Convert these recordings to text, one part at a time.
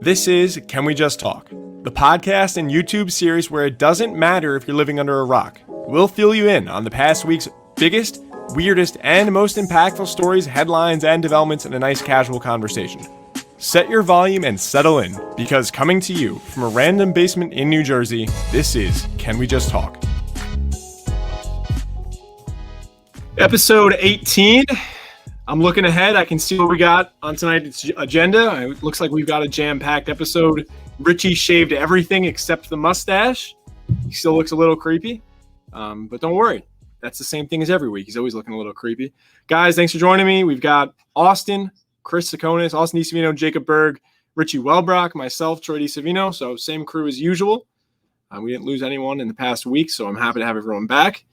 This is Can We Just Talk, the podcast and YouTube series where it doesn't matter if you're living under a rock. We'll fill you in on the past week's biggest, weirdest, and most impactful stories, headlines, and developments in a nice casual conversation. Set your volume and settle in, because coming to you from a random basement in New Jersey, this is Can We Just Talk. Episode 18. I'm looking ahead. I can see what we got on tonight's agenda. It looks like we've got a jam-packed episode. Richie shaved everything except the mustache. He still looks a little creepy, but don't worry. That's the same thing as every week. He's always looking a little creepy. Guys, thanks for joining me. We've got Austin, Chris Sakonis, Austin DiSavino, Jacob Berg, Richie Welbrock, myself, Troy DiSavino. So same crew as usual. We didn't lose anyone in the past week, so I'm happy to have everyone back.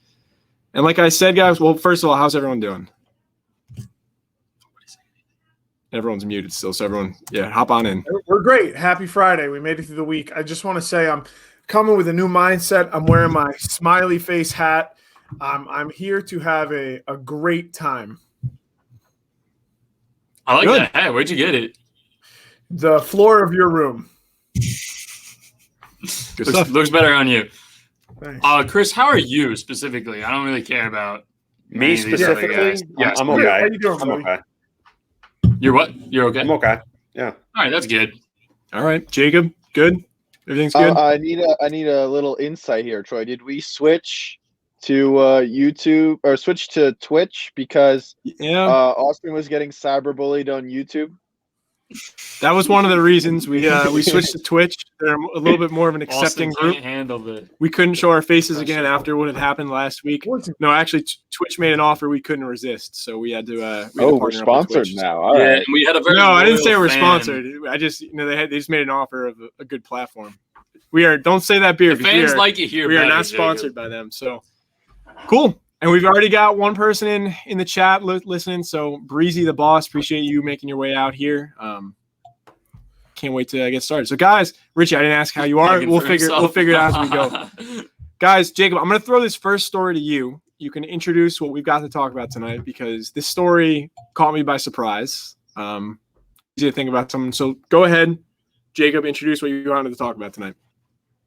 And like I said, guys, well, first of all, how's everyone doing? Everyone's muted still, so everyone, hop on in. We're great. Happy Friday. We made it through the week. I just want to say I'm coming with a new mindset. I'm wearing my smiley face hat. I'm here to have a great time. I like that hat. Where'd you get it? The floor of your room. Looks better on you. Thanks. Chris, how are you specifically? I don't really care about me specifically. Yes. I'm okay. How you doing, I'm buddy? okay. You're what? You're okay? I'm okay. Yeah. All right, that's good. All right, Jacob, good? Everything's good? I need a little insight here, Troy. Did we switch to YouTube or switch to Twitch because Austin was getting cyberbullied on YouTube? That was one of the reasons we switched to Twitch. They're a little bit more of an accepting Austin group. can't handle the We couldn't show our faces again after what had happened last week. No, actually, Twitch made an offer we couldn't resist, so we had to. We're sponsored now. All right. and we had a very No, I didn't say we're fan. sponsored. I just, they just made an offer of a good platform. We are. Don't say that beer. The fans like it here. We are better, not sponsored by them. So cool. And we've already got one person in the chat listening. So Breezy, the boss, appreciate you making your way out here. Can't wait to get started. So, guys, Richie, I didn't ask how you are. We'll figure it out as we go. Guys, Jacob, I'm going to throw this first story to you. You can introduce what we've got to talk about tonight because this story caught me by surprise. Easy to think about something. So, go ahead, Jacob. Introduce what you wanted to talk about tonight.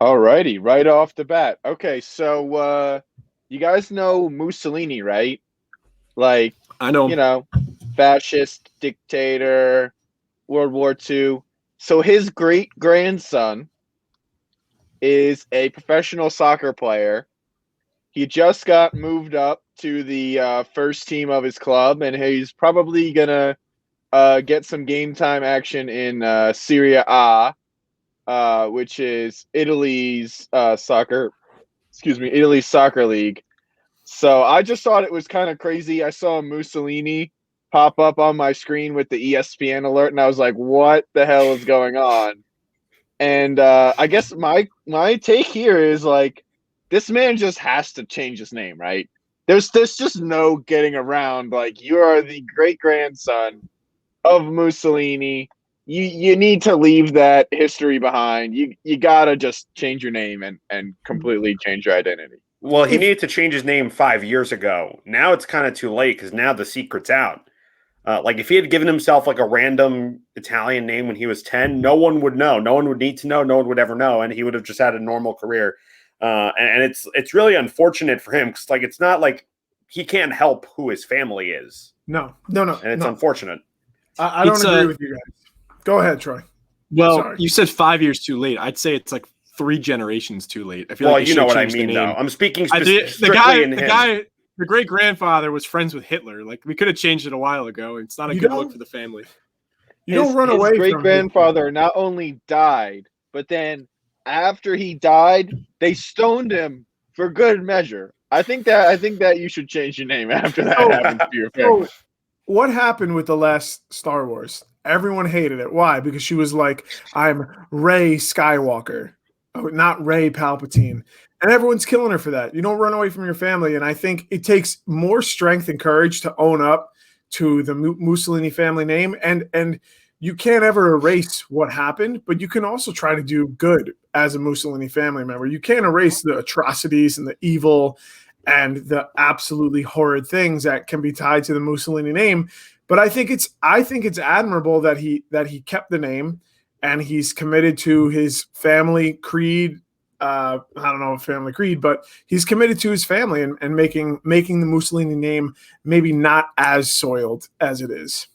All righty, right off the bat. Okay, so you guys know Mussolini, right? Like, I know. Fascist dictator, World War II. So his great-grandson is a professional soccer player. He just got moved up to the first team of his club, and he's probably going to get some game time action in Serie A, which is Italy's soccer league. So I just thought it was kind of crazy. I saw Mussolini pop up on my screen with the ESPN alert, and I was like, what the hell is going on? And I guess my take here is like, this man just has to change his name, right? There's just no getting around. Like, you are the great-grandson of Mussolini. You need to leave that history behind. You gotta just change your name and completely change your identity. Well, he needed to change his name 5 years ago. Now it's kind of too late because now the secret's out. Like, if he had given himself like a random Italian name when he was 10, no one would know. No one would need to know. No one would ever know, and he would have just had a normal career. And it's really unfortunate for him because, like, it's not like he can't help who his family is. No. And it's unfortunate. I don't agree with you guys. Go ahead, Troy. Well, you said 5 years too late. I'd say it's like 3 generations too late. I feel like you know what I mean, though. I'm speaking strictly in him. The great-grandfather was friends with Hitler. Like, we could have changed it a while ago. It's not a good look for the family. You don't run away from his great-grandfather not only died, but then after he died, they stoned him for good measure. I think that you should change your name after that happens to your family. So, what happened with the last Star Wars? Everyone hated it. Why? Because she was like, I'm Rey Skywalker, not Rey Palpatine. And everyone's killing her for that. You don't run away from your family. And I think it takes more strength and courage to own up to the Mussolini family name. And you can't ever erase what happened, but you can also try to do good as a Mussolini family member. You can't erase the atrocities and the evil and the absolutely horrid things that can be tied to the Mussolini name. But I think it's admirable that he kept the name. and he's committed to his family creed. I don't know if family creed, but he's committed to his family and making the Mussolini name maybe not as soiled as it is.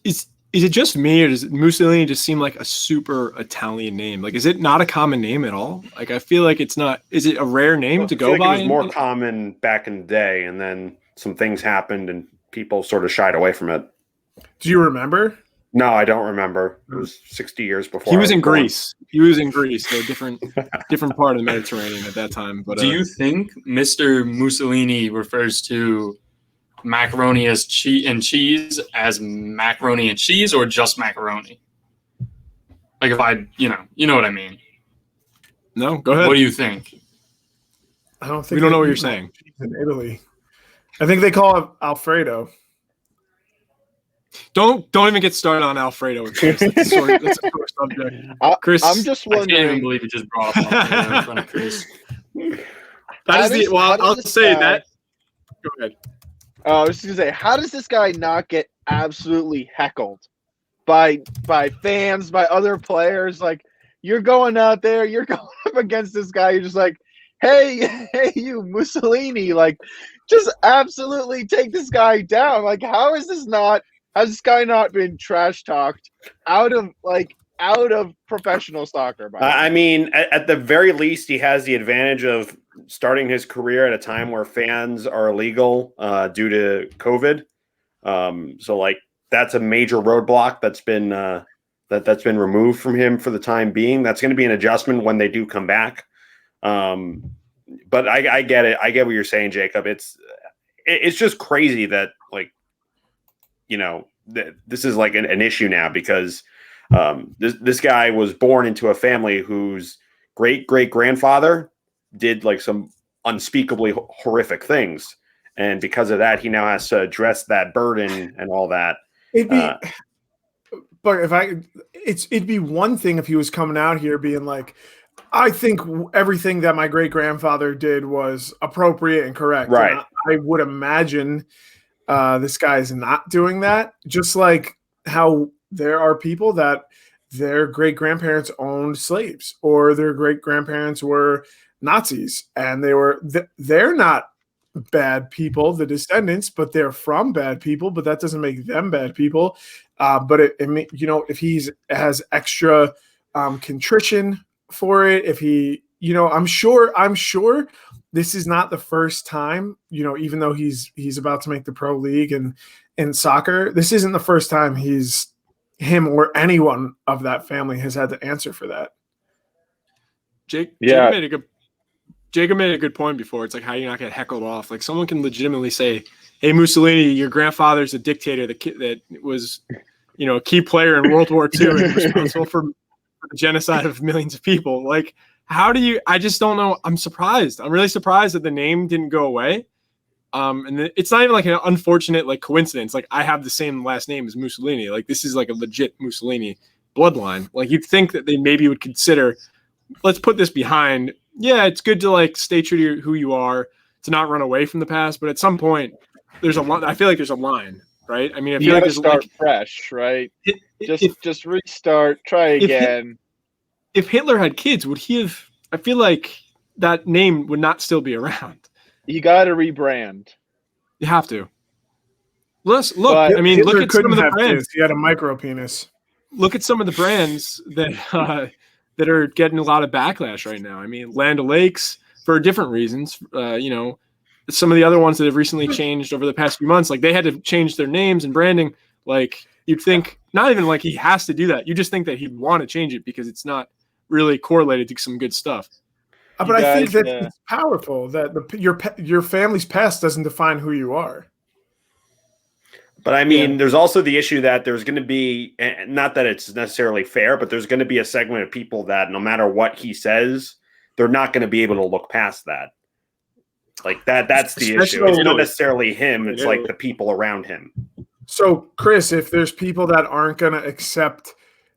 Is it just me, or does Mussolini just seem like a super Italian name? Like, is it not a common name at all? Like, I feel like it's not. Is it a rare name to go like by? it was more common back in the day, and then some things happened, and people sort of shied away from it. Do you remember? No, I don't remember. It was 60 years before. He was in Greece. He was in Greece, so different part of the Mediterranean at that time. But do you think Mr. Mussolini refers to macaroni as cheese as macaroni and cheese, or just macaroni? Like, if I, you know what I mean. No, go ahead. What do you think? I don't think We don't know what they you're eat saying. cheese in Italy. I think they call it Alfredo. Don't even get started on Alfredo. That's a sore subject. Chris, I'm just I can't even wondering. believe you just brought up Alfredo in front of Chris. I'll say that. Go ahead. I was just gonna say, how does this guy not get absolutely heckled by fans, by other players? Like, you're going out there, you're going up against this guy. You're just like, hey, you Mussolini! Like, just absolutely take this guy down. Like, has this guy not been trash talked out of professional soccer? I mean, at the very least, he has the advantage of starting his career at a time where fans are illegal due to COVID. So, like, that's a major roadblock that's been that's been removed from him for the time being. That's going to be an adjustment when they do come back. But I get it. I get what you're saying, Jacob. It's just crazy that, like, you know, this is like an issue now because this guy was born into a family whose great-great-grandfather did like some unspeakably horrific things. And because of that, he now has to address that burden and all that. But it'd be one thing if he was coming out here being like, I think everything that my great grandfather did was appropriate and correct. Right. And I would imagine this guy's not doing that. Just like how there are people that their great grandparents owned slaves, or their great grandparents were Nazis, and they're not bad people, the descendants, but they're from bad people. But that doesn't make them bad people. But if he has extra contrition for it, if he, I'm sure this is not the first time, even though he's about to make the pro league and in soccer, this isn't the first time him or anyone of that family has had to answer for that. Jacob made a good point before. It's like, how do you not get heckled off? Like, someone can legitimately say, hey, Mussolini, your grandfather's a dictator that was, a key player in World War II and responsible for the genocide of millions of people. Like, I just don't know. I'm surprised. I'm really surprised that the name didn't go away. And it's not even like an unfortunate like coincidence. Like, I have the same last name as Mussolini. Like, this is like a legit Mussolini bloodline. Like, you'd think that they maybe would consider, let's put this behind. Yeah, it's good to like stay true to who you are, to not run away from the past. But at some point, I feel like there's a line, right? I mean, I feel like there's start fresh, right? Just restart, try again. If Hitler had kids, would he have? I feel like that name would not still be around. You got to rebrand. You have to. Look. I mean, Hitler look at some of the have brands. kids. He had a micro penis. Look at some of the brands that that are getting a lot of backlash right now. I mean, Land O'Lakes for different reasons. Some of the other ones that have recently changed over the past few months, like they had to change their names and branding. Like, you'd think, not even like he has to do that. You just think that he'd want to change it because it's not really correlated to some good stuff. But I think that it's powerful that your family's past doesn't define who you are. But I mean, there's also the issue that there's going to be, not that it's necessarily fair, but there's going to be a segment of people that no matter what he says, they're not going to be able to look past that. Like that's the issue. It's not necessarily him. It's like the people around him. So, Chris, if there's people that aren't going to accept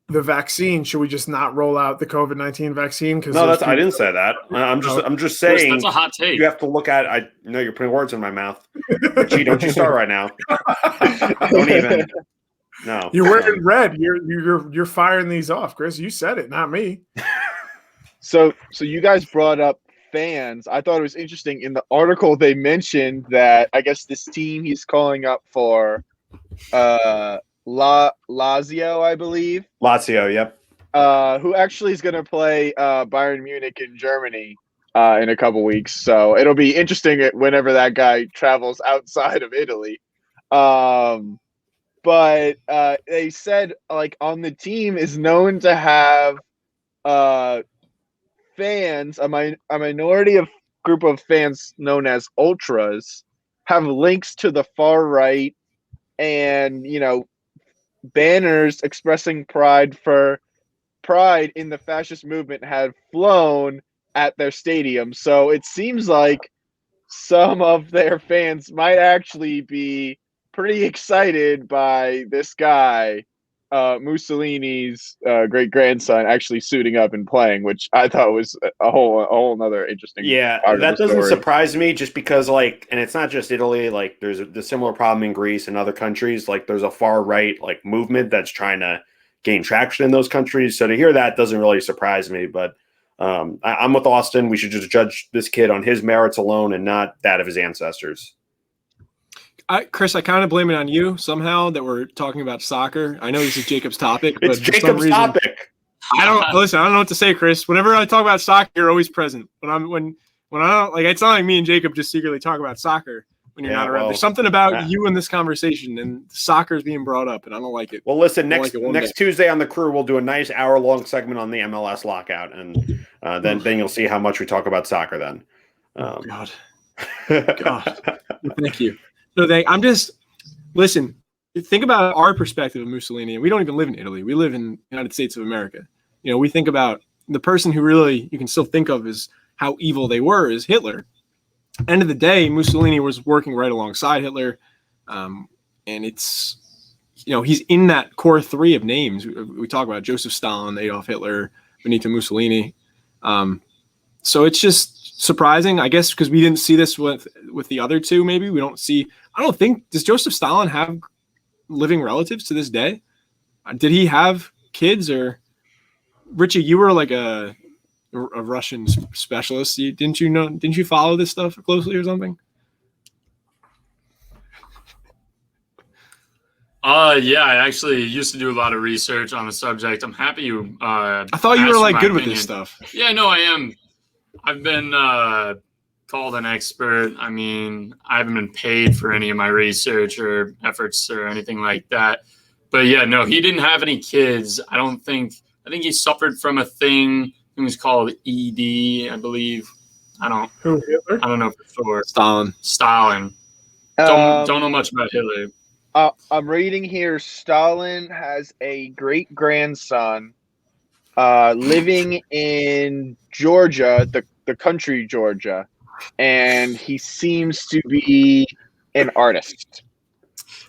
the vaccine, should we just not roll out the COVID-19 vaccine? No, I didn't say that. I'm just saying. That's a hot take. You have to look at. I know you're putting words in my mouth. Gee, don't you start right now. Don't even. No, You're wearing red. You're firing these off, Chris. You said it, not me. So you guys brought up fans. I thought it was interesting. In the article, they mentioned that I guess this team he's calling up for, Lazio, I believe, Lazio. Yep. who actually is going to play Bayern Munich in Germany in a couple weeks. So it'll be interesting whenever that guy travels outside of Italy. But they said like on the team is known to have fans, a minority of group of fans known as ultras, have links to the far right, and banners expressing pride in the fascist movement have flown at their stadium. So it seems like some of their fans might actually be pretty excited by this guy, Mussolini's great grandson, actually suiting up and playing, which I thought was a whole another interesting. Yeah, that doesn't surprise me, just because and it's not just Italy. Like, there's the similar problem in Greece and other countries. Like, there's a far right movement that's trying to gain traction in those countries. So to hear that doesn't really surprise me. But I'm with Austin. We should just judge this kid on his merits alone and not that of his ancestors. Chris, I kind of blame it on you somehow that we're talking about soccer. I know this is Jacob's topic, but it's Jacob's topic. I don't know what to say, Chris. Whenever I talk about soccer, you're always present. When I don't, it's not like me and Jacob just secretly talk about soccer when you're not around. There's something about you in this conversation, and soccer is being brought up, and I don't like it. Well, listen, next Tuesday on the Crew, we'll do a nice hour-long segment on the MLS lockout, and then you'll see how much we talk about soccer then. God. Thank you. No, I'm just listen. Think about our perspective of Mussolini. We don't even live in Italy. We live in the United States of America. We think about the person who really you can still think of as how evil they were is Hitler. End of the day, Mussolini was working right alongside Hitler, and it's he's in that core three of names we talk about: Joseph Stalin, Adolf Hitler, Benito Mussolini. So it's just surprising, I guess, because we didn't see this with the other two. Maybe we don't see. I don't think does Joseph Stalin have living relatives to this day? Did he have kids? Or Richie, you were like a Russian specialist. Didn't you follow this stuff closely or something? Yeah, I actually used to do a lot of research on the subject. I'm happy you. I thought you were good with this stuff. Yeah, no, I am. I've been called an expert. I mean, I haven't been paid for any of my research or efforts or anything like that. But yeah, no, he didn't have any kids. I think he suffered from a thing. It was called ED, I believe. I don't know for sure. Stalin. Don't know much about Hitler. I'm reading here. Stalin has a great grandson living in Georgia, the country Georgia, and he seems to be an artist.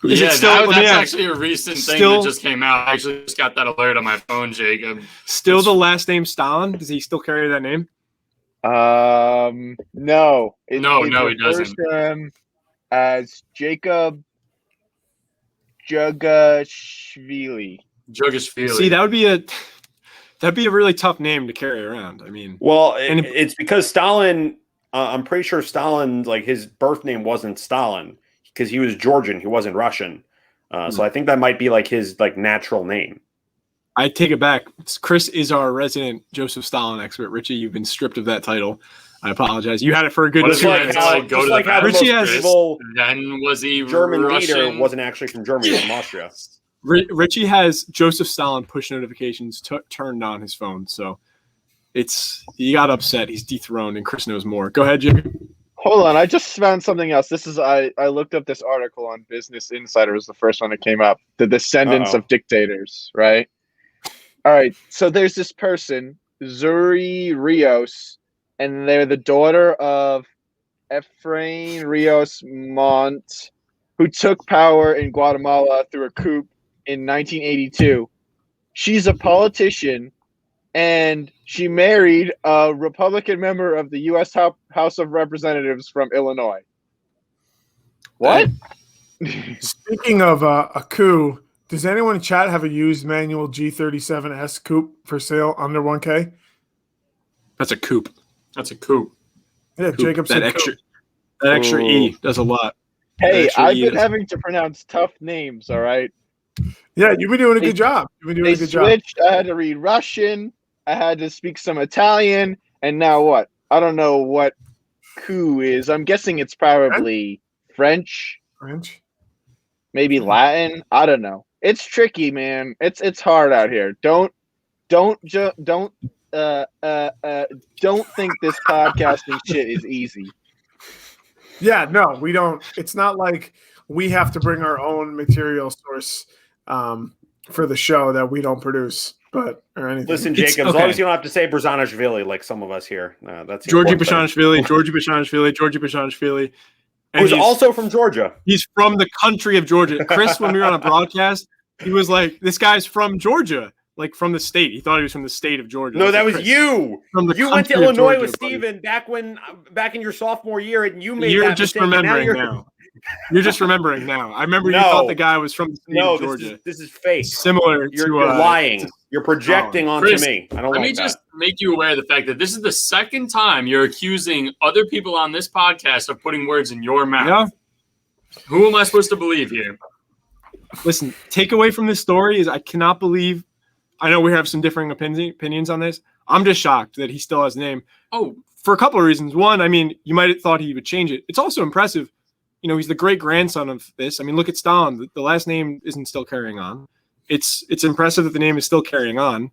That's actually a recent thing that just came out. I actually just got that alert on my phone, Jacob. Still the last name Stalin? Does he still carry that name? No. He doesn't. Him as Jacob Jugashvili. See, that'd be a really tough name to carry around. I mean, well, it's because Stalin. I'm pretty sure Stalin, his birth name wasn't Stalin because he was Georgian. He wasn't Russian. So I think that might be his natural name. I take it back. Chris is our resident Joseph Stalin expert. Richie, you've been stripped of that title. I apologize. You had it for a good 2 minutes. Richie has. Then was he German Russian? leader wasn't actually from Germany, from Austria. Richie has Joseph Stalin push notifications turned on his phone, so he got upset. He's dethroned, and Chris knows more. Go ahead, Jimmy. Hold on, I just found something else. I looked up this article on Business Insider. It was the first one that came up. The descendants of dictators, right? All right, so there's this person, Zuri Rios, and they're the daughter of Efrain Rios Montt, who took power in Guatemala through a coup in 1982. She's a politician, and she married a Republican member of the U.S. House of Representatives from Illinois. What? Speaking of a coup, Does anyone in chat have a used manual G37S coupe for sale under 1K? That's a coupe. That's a coup. Yeah, Coupe. Jacob said That extra E does a lot. Hey, Extra I've E been does- having to pronounce tough names. All right. Yeah, you've been doing a They- good job. You've been doing They a good job. switched. I had to read Russian. I had to speak some Italian, and now what? I don't know what coup is. I'm guessing it's probably French, French. maybe Latin. I don't know. It's tricky, man. It's hard out here. Don't think this podcasting shit is easy. Yeah, no, we don't. It's not like we have to bring our own material source for the show that we don't produce, or anything. Listen, It's- Jacob, as long okay. as you don't have to say Brzanishvili like some of us here. That's the Georgi important thing. Bashashvili. Who's also from Georgia. He's from the country of Georgia. Chris, when we were on a broadcast, he was like, "This guy's from Georgia, like from the state." He thought he was from the state of Georgia. No, I that like, was "Chris, you. from the You went to country of Illinois Georgia, with buddy." Steven back in your sophomore year, and you made You're that just mistake, and remembering you're- now. You're just remembering now. I remember you No. thought the guy was from the state No, of Georgia. this is fake. Similar You're to lying. You're projecting onto Chris, me. I don't Let like me that. just make you aware of the fact that this is the second time you're accusing other people on this podcast of putting words in your mouth. Yeah. Who am I supposed to believe here? Listen, takeaway from this story is I cannot believe. I know we have some differing opinions on this. I'm just shocked that he still has a name. Oh, for a couple of reasons. One, I mean, you might have thought he would change it. It's also impressive. You know, he's the great grandson of this. I mean, look at Stalin. The last name isn't still carrying on. It's impressive that the name is still carrying on,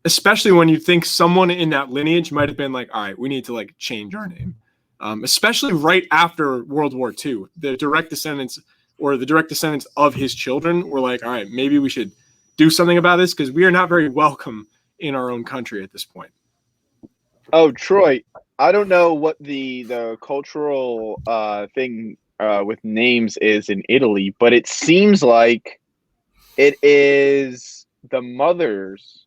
especially when you think someone in that lineage might have been like, all right, we need to like change our name, especially right after World War II. The direct descendants of his children were like, all right, maybe we should do something about this because we are not very welcome in our own country at this point. Oh, Troy, I don't know what the cultural thing with names is in Italy, but it seems like it is the mother's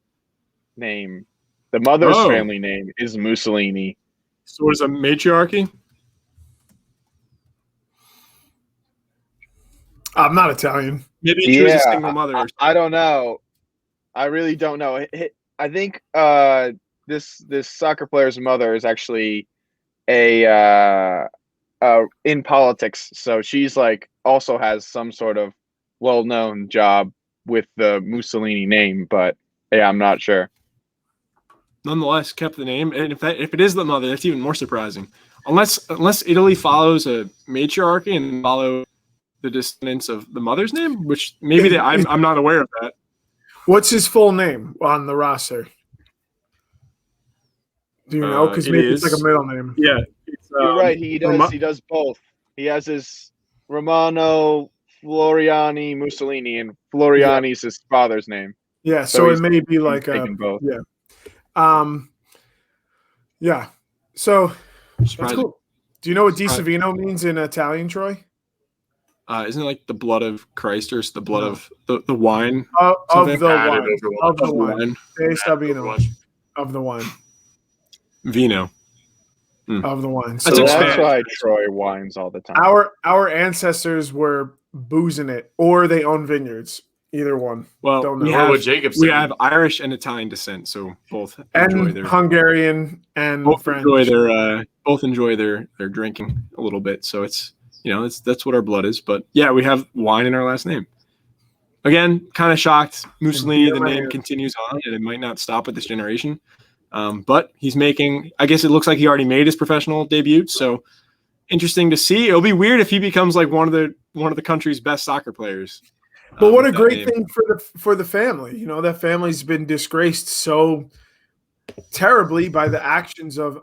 name. The mother's Oh. family name is Mussolini. So it's a matriarchy. I'm not Italian. Maybe she was a single mother. Or I don't know. I really don't know. I think this soccer player's mother is actually a in politics, so she's like also has some sort of well-known job with the Mussolini name, but yeah, I'm not sure. nonetheless kept the name. And if it is the mother, that's even more surprising. Unless Italy follows a matriarchy and follow the descendants of the mother's name, which maybe I'm not aware of that. What's his full name on the roster? Do you know? Because maybe it's like a middle name. Yeah, You're right. He does. He does both. He has his Romano Floriani Mussolini, and Floriani's his father's name. Yeah, So so it he's may be like taking both. Yeah. So that's surprising. cool. Do you know what Di Savino means in Italian, Troy? Isn't it like the blood of Christ or it's the blood of the wine? Of Something the added wine. over Of the Of the wine. wine. De Savino. Watch. Of the wine. Vino. Of the wine. That's So So expanded. that's why Troy whines all the time. our ancestors were boozing it, or they own vineyards. Either one. Well, Don't we know. have what Jacob we said. have Irish and Italian descent, so both enjoy And their Hungarian and French. both enjoy their drinking a little bit. So it's that's what our blood is. But yeah, we have wine in our last name. Again, kind of shocked. Mussolini, the name continues on, and it might not stop with this generation. But he's making. I guess it looks like he already made his professional debut. So interesting to see. It'll be weird if he becomes like one of the country's best soccer players. But what a with that great name. thing for the family. You know, that family's been disgraced so terribly by the actions of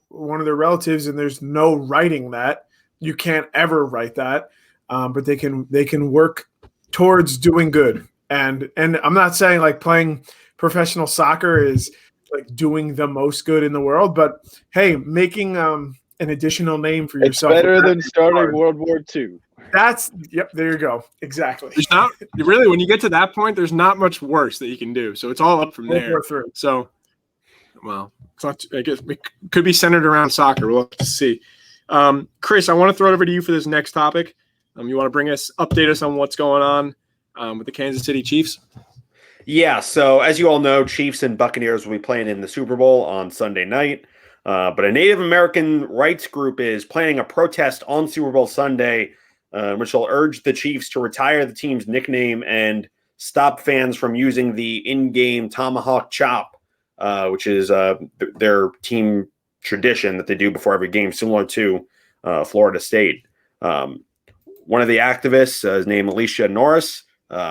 one of their relatives, and there's no writing that. You can't ever write that. But they can work towards doing good. And I'm not saying like playing professional soccer is like doing the most good in the world, but hey, making an additional name for It's yourself. better than starting hard. World War II. There you go. Exactly. There's not really when you get to that point, there's not much worse that you can do. So it's all up from World there. War III. So, well, it's not, I guess it could be centered around soccer. We'll have to see. Chris, I want to throw it over to you for this next topic. You want to update us on what's going on with the Kansas City Chiefs? Yeah, so as you all know, Chiefs and Buccaneers will be playing in the Super Bowl on Sunday night. But a Native American rights group is planning a protest on Super Bowl Sunday, which will urge the Chiefs to retire the team's nickname and stop fans from using the in-game tomahawk chop, which is their team tradition that they do before every game, similar to Florida State. One of the activists is named Alicia Norris.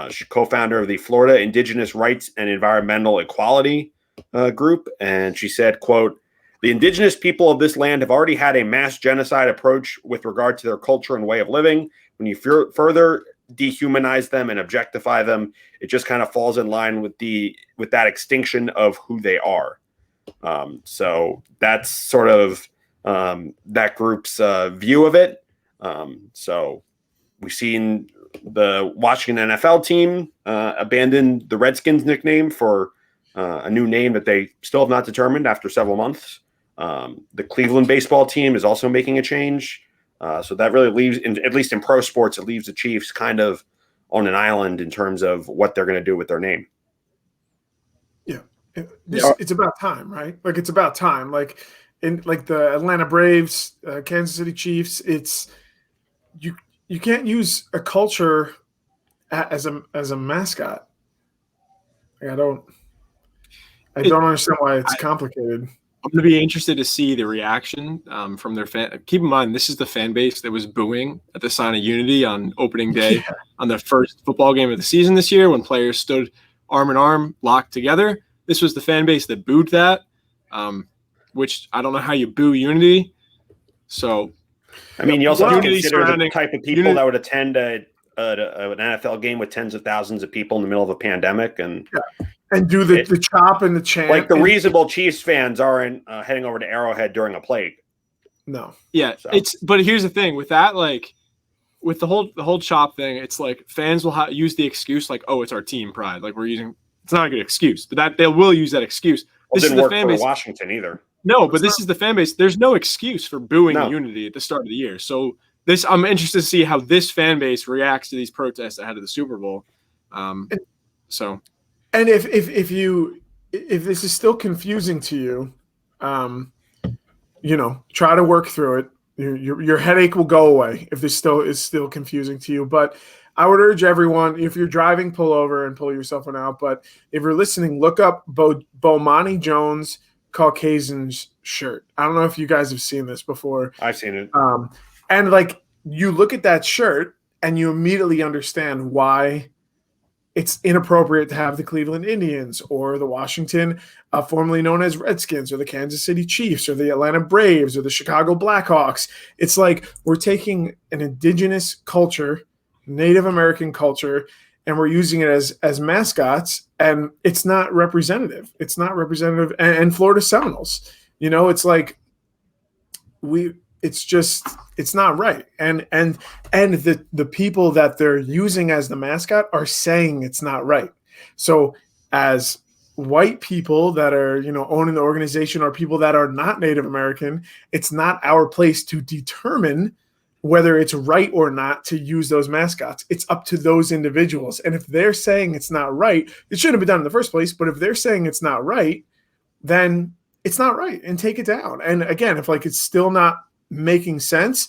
She's co-founder of the Florida Indigenous Rights and Environmental Equality group. And she said, quote, "The indigenous people of this land have already had a mass genocide approach with regard to their culture and way of living. When you further dehumanize them and objectify them, it just kind of falls in line with that extinction of who they are." So that's sort of that group's view of it. So we've seen the Washington NFL team abandon the Redskins nickname for a new name that they still have not determined after several months. The Cleveland baseball team is also making a change. So that really leaves, at least in pro sports, it leaves the Chiefs kind of on an island in terms of what they're going to do with their name. Yeah. It's about time, right? Like, it's about time. Like, in like the Atlanta Braves, Kansas City Chiefs, it's you can't use a culture as a mascot. Like, I don't understand why it's complicated. I'm going to be interested to see the reaction from their fan. Keep in mind, this is the fan base that was booing at the Sign of Unity on opening day on the first football game of the season this year when players stood arm in arm, locked together. This was the fan base that booed that, which I don't know how you boo Unity. So, I mean, you also have to Unity consider the type of people Unity that would attend an NFL game with tens of thousands of people in the middle of a pandemic and do the chop and the chant. Like the reasonable Chiefs fans aren't heading over to Arrowhead during a plague. No. Yeah, So. But here's the thing with that, like with the whole chop thing, it's like fans will use the excuse like, oh, it's our team pride. Like it's not a good excuse, but that they will use that excuse. Well, This didn't is the work fan for base. Washington either. No, but this is the fan base. There's no excuse for booing No. Unity at the start of the year. So I'm interested to see how this fan base reacts to these protests ahead of the Super Bowl. So, and if this is still confusing to you, try to work through it. Your headache will go away if this is still confusing to you. But I would urge everyone, if you're driving, pull over and pull your cell phone out. But if you're listening, look up Bomani Jones Caucasian's shirt. I don't know if you guys have seen this before. I've seen it. And like, you look at that shirt and you immediately understand why it's inappropriate to have the Cleveland Indians or the Washington, formerly known as Redskins, or the Kansas City Chiefs or the Atlanta Braves or the Chicago Blackhawks. It's like we're taking an indigenous culture, Native American culture, and we're using it as mascots, and it's not representative. It's not representative. And Florida Seminoles, it's like it's not right. And the people that they're using as the mascot are saying it's not right. So as white people that are, owning the organization, or people that are not Native American, it's not our place to determine whether it's right or not to use those mascots. It's up to those individuals. And if they're saying it's not right, it shouldn't have been done in the first place. But if they're saying it's not right, then it's not right, and take it down. And again, if it's still not making sense,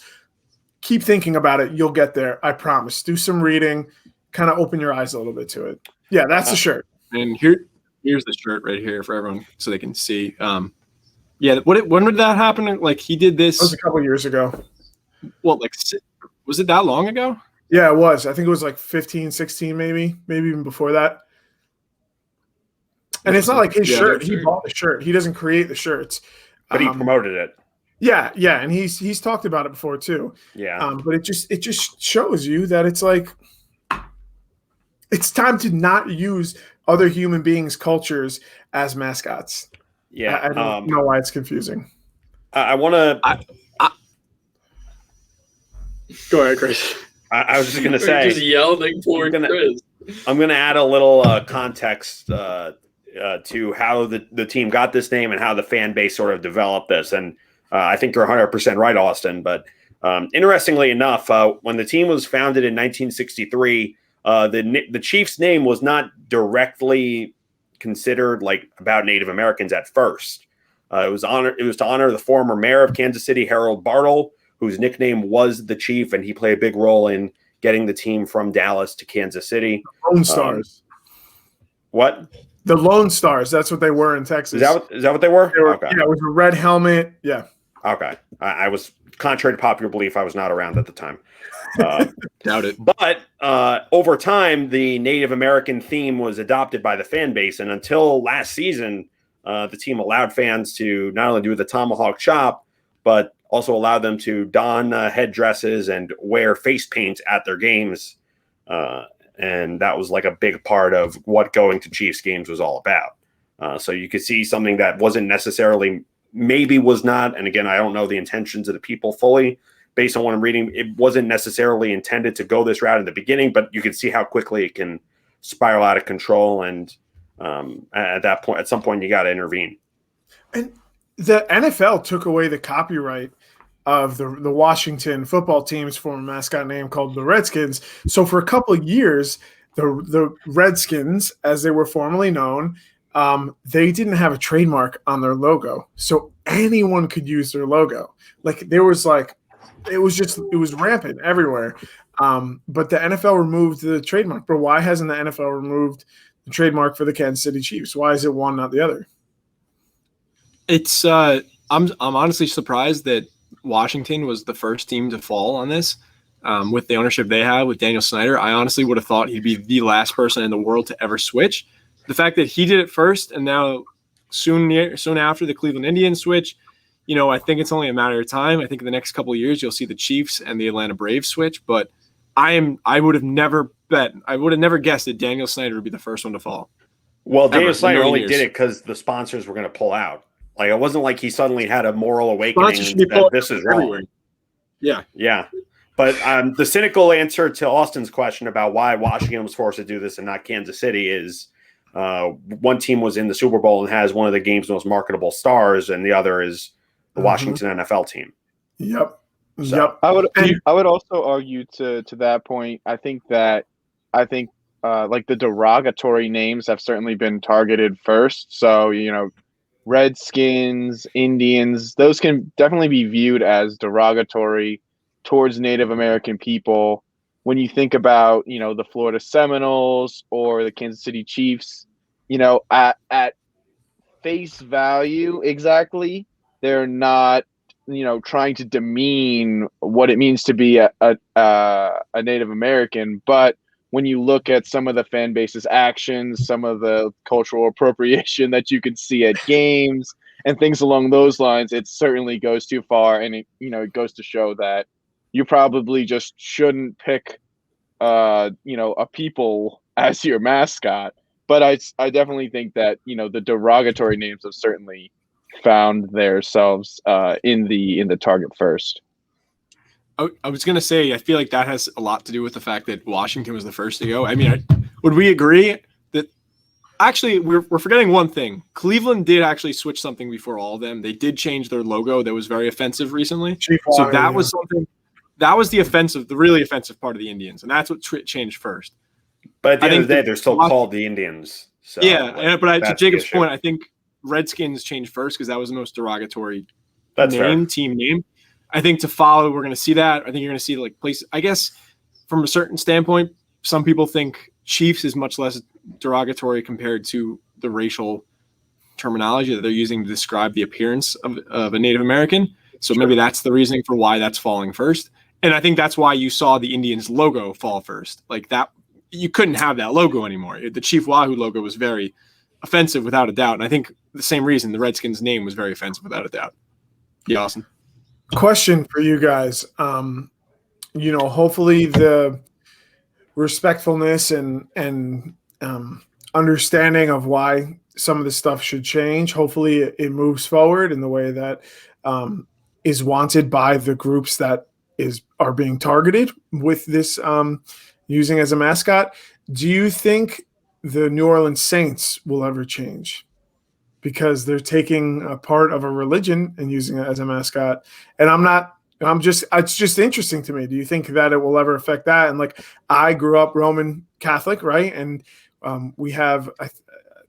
keep thinking about it. You'll get there. I promise. Do some reading, kind of open your eyes a little bit to it. Yeah, that's the shirt. And here's the shirt right here for everyone so they can see. Yeah, when did that happen? Like, he did this. That was a couple of years ago. Well, was it that long ago? Yeah, it was. I think it was like 15, 16, maybe even before that. And it's not like his shirt. He bought the shirt. He doesn't create the shirts. But he promoted it. Yeah, and he's talked about it before too. Yeah. But it just shows you that it's like it's time to not use other human beings' cultures as mascots. Yeah. I don't know why it's confusing. I want to. Go ahead, Chris. I was just going to say. Just yelling for Chris. I'm going to add a little context to how the team got this name and how the fan base sort of developed this. And I think you're 100% right, Austin. But interestingly enough, when the team was founded in 1963, The Chiefs name was not directly considered like about Native Americans at first. It was to honor the former mayor of Kansas City, Harold Bartle, whose nickname was the Chief, and he played a big role in getting the team from Dallas to Kansas City. Lone Stars. What? The Lone Stars. That's what they were in Texas. Is that what they were? Okay. Yeah, it was a red helmet. Yeah. Okay. I was, contrary to popular belief, I was not around at the time. Doubt it. But over time, the Native American theme was adopted by the fan base. And until last season, the team allowed fans to not only do the tomahawk chop, but also allowed them to don headdresses and wear face paint at their games. And that was like a big part of what going to Chiefs games was all about. So you could see something that wasn't necessarily, maybe was not, and again, I don't know the intentions of the people fully. Based on what I'm reading, it wasn't necessarily intended to go this route in the beginning, but you can see how quickly it can spiral out of control. And at some point, you got to intervene. And the NFL took away the copyright of the Washington football team's former mascot name called the Redskins. So for a couple of years, the Redskins, as they were formerly known, they didn't have a trademark on their logo. So anyone could use their logo. It was rampant everywhere. But the NFL removed the trademark. But why hasn't the NFL removed the trademark for the Kansas City Chiefs? Why is it one, not the other? It's I'm honestly surprised that Washington was the first team to fall on this with the ownership they have with Daniel Snyder. I honestly would have thought he'd be the last person in the world to ever switch. The fact that he did it first and now soon after the Cleveland Indians switch, I think it's only a matter of time. I think in the next couple of years you'll see the Chiefs and the Atlanta Braves switch. But I would have never guessed that Daniel Snyder would be the first one to fall. Well, Daniel Snyder only did it because the sponsors were going to pull out. Like, it wasn't like he suddenly had a moral awakening that this is wrong. Everywhere. Yeah. Yeah. But the cynical answer to Austin's question about why Washington was forced to do this and not Kansas City is one team was in the Super Bowl and has one of the game's most marketable stars, and the other is the Washington NFL team. Yep. So, yep. I would also argue to that point. I think like the derogatory names have certainly been targeted first. So, Redskins, Indians, those can definitely be viewed as derogatory towards Native American people. When you think about, the Florida Seminoles or the Kansas City Chiefs, at face value, exactly, they're not, trying to demean what it means to be a Native American. But when you look at some of the fan base's actions, some of the cultural appropriation that you can see at games and things along those lines, it certainly goes too far. And it goes to show that you probably just shouldn't pick, a people as your mascot. But I definitely think that, the derogatory names have certainly found themselves in the target first. I was going to say, I feel like that has a lot to do with the fact that Washington was the first to go. I mean, would we agree that actually we're forgetting one thing? Cleveland did actually switch something before all of them. They did change their logo that was very offensive recently. So that was something that was the really offensive part of the Indians. And that's what changed first. But at the end of the day, they're still called the Indians. So but to Jacob's point, I think Redskins changed first because that was the most derogatory team name. I think to follow, we're going to see that. I think you're going to see places. I guess from a certain standpoint, some people think Chiefs is much less derogatory compared to the racial terminology that they're using to describe the appearance of a Native American. So maybe that's the reasoning for why that's falling first. And I think that's why you saw the Indians logo fall first. Like that, you couldn't have that logo anymore. The Chief Wahoo logo was very offensive without a doubt. And I think the same reason the Redskins name was very offensive without a doubt. Yeah, Austin. Question for you guys. Hopefully the respectfulness and understanding of why some of this stuff should change. Hopefully it moves forward in the way that is wanted by the groups that are being targeted with this using as a mascot. Do you think the New Orleans Saints will ever change? Because they're taking a part of a religion and using it as a mascot. And I'm not It's just interesting to me. Do you think that it will ever affect that? And like, I grew up Roman Catholic, right? And we have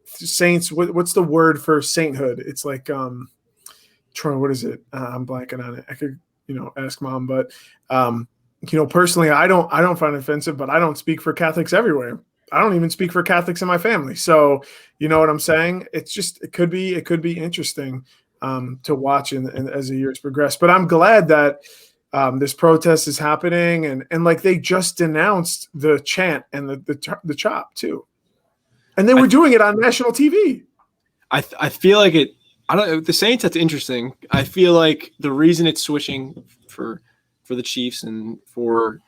saints. What's the word for sainthood? It's like, Troy, what is it? I'm blanking on it. I could, ask mom, but, personally, I don't find it offensive, but I don't speak for Catholics everywhere. I don't even speak for Catholics in my family. So, you know what I'm saying? It could be interesting to watch and as the years progress. But I'm glad that this protest is happening, and like they just denounced the chant and the chop too, and they were doing it on national TV. I feel like it. I don't. The Saints. That's interesting. I feel like the reason it's switching for the Chiefs and for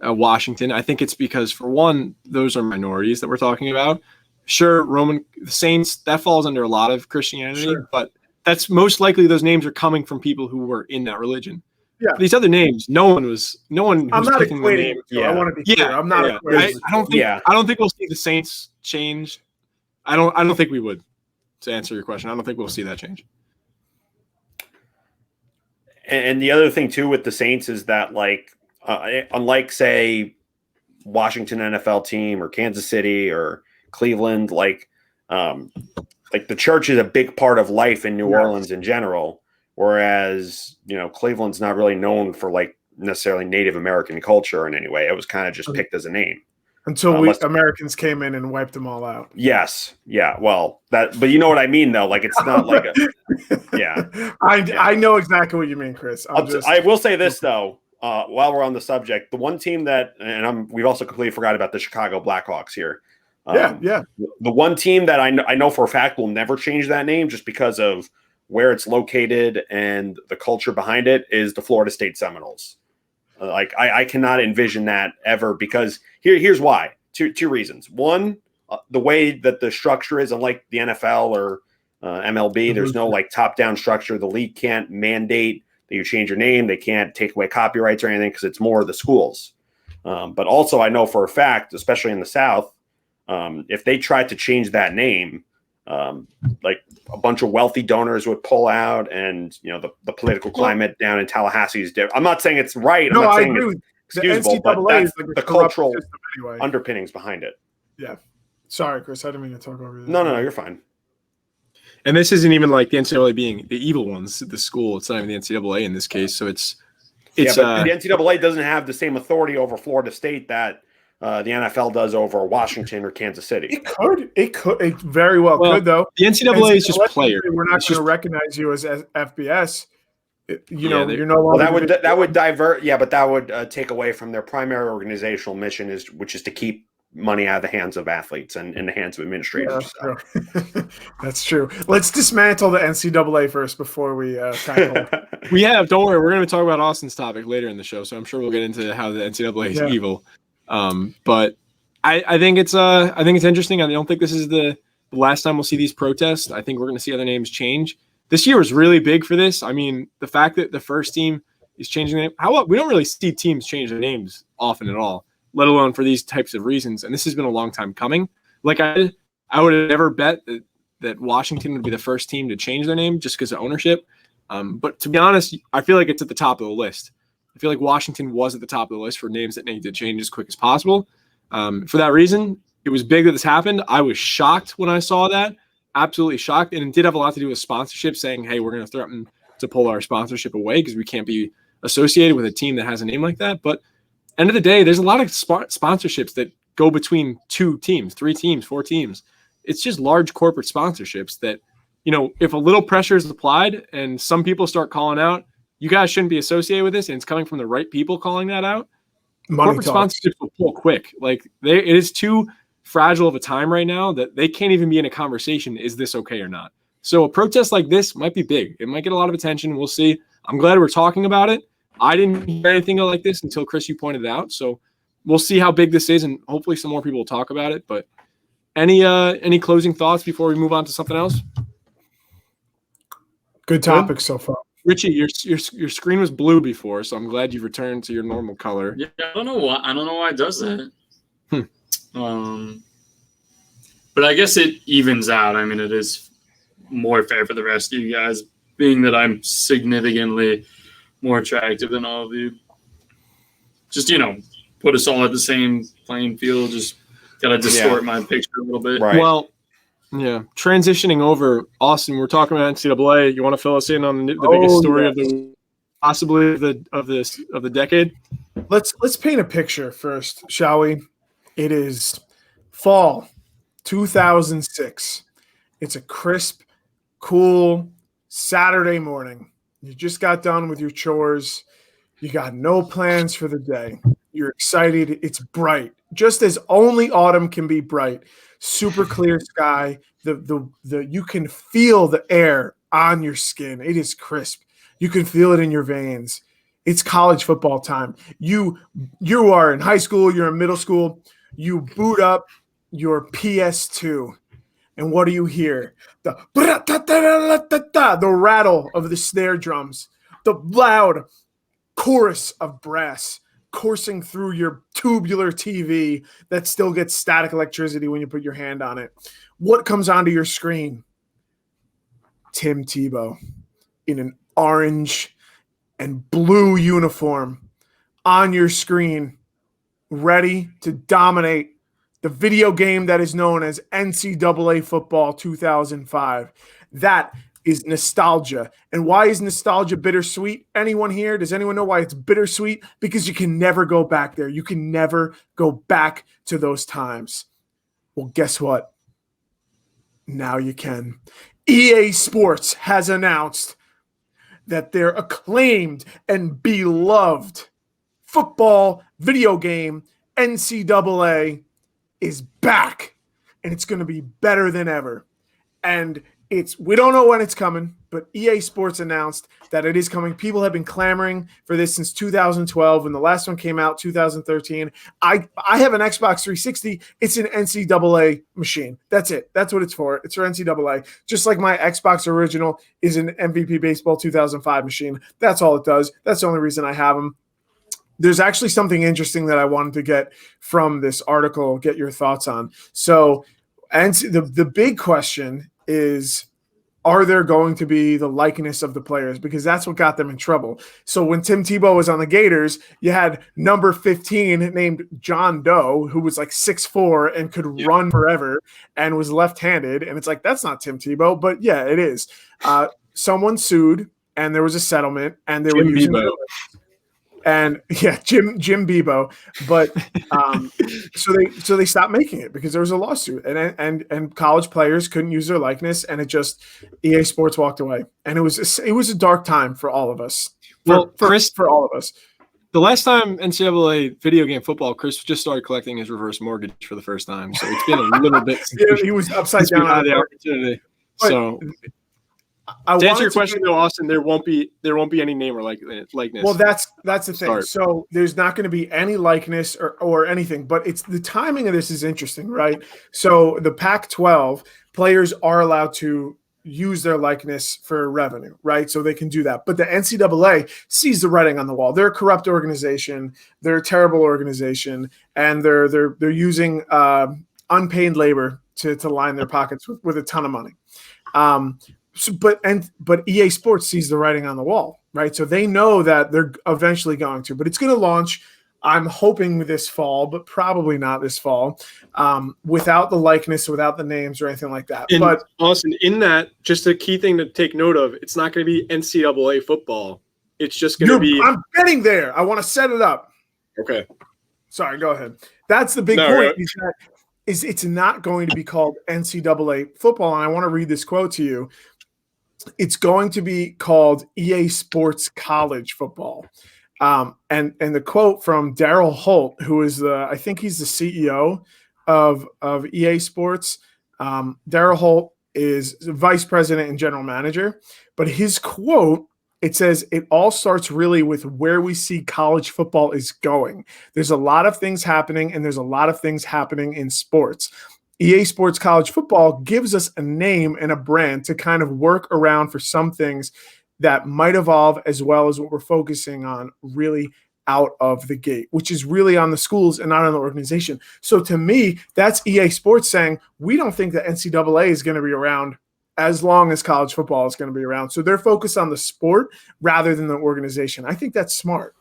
Washington, I think it's because, for one, those are minorities that we're talking about. Sure, the Saints, that falls under a lot of Christianity, sure, but that's most likely those names are coming from people who were in that religion. Yeah. These other names, no one who's I'm not picking the name. Yeah. I want to be clear. I'm not I don't think we'll see the Saints change. I don't think we would. To answer your question, I don't think we'll see that change. And the other thing too with the Saints is that, like, unlike, say, Washington NFL team or Kansas City or Cleveland, like the church is a big part of life in New Orleans in general, whereas, Cleveland's not really known for like necessarily Native American culture in any way. It was kind of just picked as a name. Until Americans came in and wiped them all out. Yes. Yeah. Well, but you know what I mean, though? Like, it's not like I know exactly what you mean, Chris. I will say this, though, while we're on the subject, the one team that, we've also completely forgot about the Chicago Blackhawks here. The one team that I know for a fact will never change that name just because of where it's located and the culture behind it is the Florida State Seminoles. I cannot envision that ever, because here's why. Two reasons. One, the way that the structure is, unlike the NFL or MLB, there's no like top-down structure. The league can't mandate that you change your name. They can't take away copyrights or anything because it's more the schools. But also, I know for a fact, especially in the South, if they tried to change that name, like a bunch of wealthy donors would pull out, and the political climate down in Tallahassee is different. I'm not saying it's right. I'm not saying it's excusable, but that's the cultural underpinnings behind it. Yeah. Sorry, Chris. I didn't mean to talk over you. No, you're fine. And this isn't even like the NCAA being the evil ones, the school. It's not even the NCAA in this case. So it's but the NCAA doesn't have the same authority over Florida State that the NFL does over Washington or Kansas City. It very well could, though. The NCAA is just players. We're not going to recognize you as FBS. You're no longer. Well, that would divert. Yeah, but that would take away from their primary organizational mission, which is to keep money out of the hands of athletes and in the hands of administrators. Yeah, that's true. That's true. Let's dismantle the NCAA first before we tackle. Don't worry. We're going to talk about Austin's topic later in the show, so I'm sure we'll get into how the NCAA is evil. But I think it's interesting. I don't think this is the last time we'll see these protests. I think we're going to see other names change. This year was really big for this. I mean, the fact that the first team is changing their name. We don't really see teams change their names often at all, let alone for these types of reasons. And this has been a long time coming. Like I would have never bet that Washington would be the first team to change their name just because of ownership. But to be honest, I feel like it's at the top of the list. I feel like Washington was at the top of the list for names that need to change as quick as possible. For that reason, it was big that this happened. I was shocked when I saw that, absolutely shocked. And it did have a lot to do with sponsorship, saying, hey, we're going to threaten to pull our sponsorship away because we can't be associated with a team that has a name like that. But end of the day, there's a lot of sponsorships that go between 2 teams, 3 teams, 4 teams. It's just large corporate sponsorships that, if a little pressure is applied and some people start calling out, you guys shouldn't be associated with this, and it's coming from the right people calling that out, corporate sponsorships will pull quick. Like it is too fragile of a time right now that they can't even be in a conversation. Is this okay or not? So a protest like this might be big. It might get a lot of attention. We'll see. I'm glad we're talking about it. I didn't hear anything like this until Chris, you pointed it out. So we'll see how big this is, and hopefully some more people will talk about it. But any closing thoughts before we move on to something else? Good topic so far. Richie, your screen was blue before, so I'm glad you've returned to your normal color. Yeah, I don't know why it does that. But I guess it evens out. I mean, it is more fair for the rest of you guys, being that I'm significantly more attractive than all of you. Just, you know, put us all at the same playing field. Just gotta distort my picture a little bit. Right. Well, yeah. Transitioning over, Austin, we're talking about NCAA. You want to fill us in on the biggest story of the possibly of the decade? Let's paint a picture first, shall we? It is fall 2006. It's a crisp, cool Saturday morning. You just got done with your chores. You got no plans for the day. You're excited. It's bright, just as only autumn can be bright. Super clear sky. The you can feel the air on your skin. It is crisp. You can feel it in your veins. It's college football time. You are in high school. You're in middle school. You boot up your PS2, and what do you hear? The rattle of the snare drums, the loud chorus of brass coursing through your tubular TV that still gets static electricity when you put your hand on it. What comes onto your screen? Tim Tebow in an orange and blue uniform on your screen, ready to dominate the video game that is known as NCAA Football 2005. That is nostalgia. And why is nostalgia bittersweet? Anyone here? Does anyone know why it's bittersweet? Because you can never go back there. You can never go back to those times. Well, guess what? Now you can. EA Sports has announced that their acclaimed and beloved football video game, NCAA, is back. And it's going to be better than ever. And we don't know when it's coming, but EA Sports announced that it is coming. People have been clamoring for this since 2012 when the last one came out, 2013. I have an Xbox 360. It's an NCAA machine. That's it. That's what it's for. It's for NCAA. Just like my Xbox original is an MVP Baseball 2005 machine. That's all it does. That's the only reason I have them. There's actually something interesting that I wanted to get from this article, get your thoughts on. So, and the big question is, are there going to be the likeness of the players? Because that's what got them in trouble. So when Tim Tebow was on the Gators, you had number 15 named John Doe, who was like 6'4" and could run forever and was left-handed. And it's like, that's not Tim Tebow, but yeah, it is. Someone sued and there was a settlement and they were using – and yeah, Jim Bebo, but so they stopped making it because there was a lawsuit, and college players couldn't use their likeness, and it just EA Sports walked away, and it was a dark time for all of us. For all of us. The last time NCAA video game football, Chris just started collecting his reverse mortgage for the first time, so it's been a little bit. Yeah, he was upside down on the opportunity. So. To answer your question, though, Austin, there won't be any name or likeness. Well, that's the thing. So there's not going to be any likeness or anything, but it's the timing of this is interesting, right? So the Pac-12 players are allowed to use their likeness for revenue, right? So they can do that. But the NCAA sees the writing on the wall. They're a corrupt organization. They're a terrible organization, and they're using unpaid labor to line their pockets with a ton of money. But EA Sports sees the writing on the wall, right? So they know that they're eventually going to, but it's going to launch, I'm hoping this fall, but probably not this fall, without the likeness, without the names or anything like that. But Austin, in that, just a key thing to take note of, it's not going to be NCAA football. It's just going to be. I'm getting there. I want to set it up. Okay. Sorry, go ahead. That's the big point. Right. Is it's not going to be called NCAA football, and I want to read this quote to you. It's going to be called EA Sports College Football. And the quote from Daryl Holt, who is I think he's the CEO of EA Sports. Daryl Holt is vice president and general manager. But his quote, it says, it all starts really with where we see college football is going. There's a lot of things happening, and there's a lot of things happening in sports. EA Sports College Football gives us a name and a brand to kind of work around for some things that might evolve, as well as what we're focusing on really out of the gate, which is really on the schools and not on the organization. So to me, that's EA Sports saying, we don't think that NCAA is going to be around as long as college football is going to be around. So they're focused on the sport rather than the organization. I think that's smart.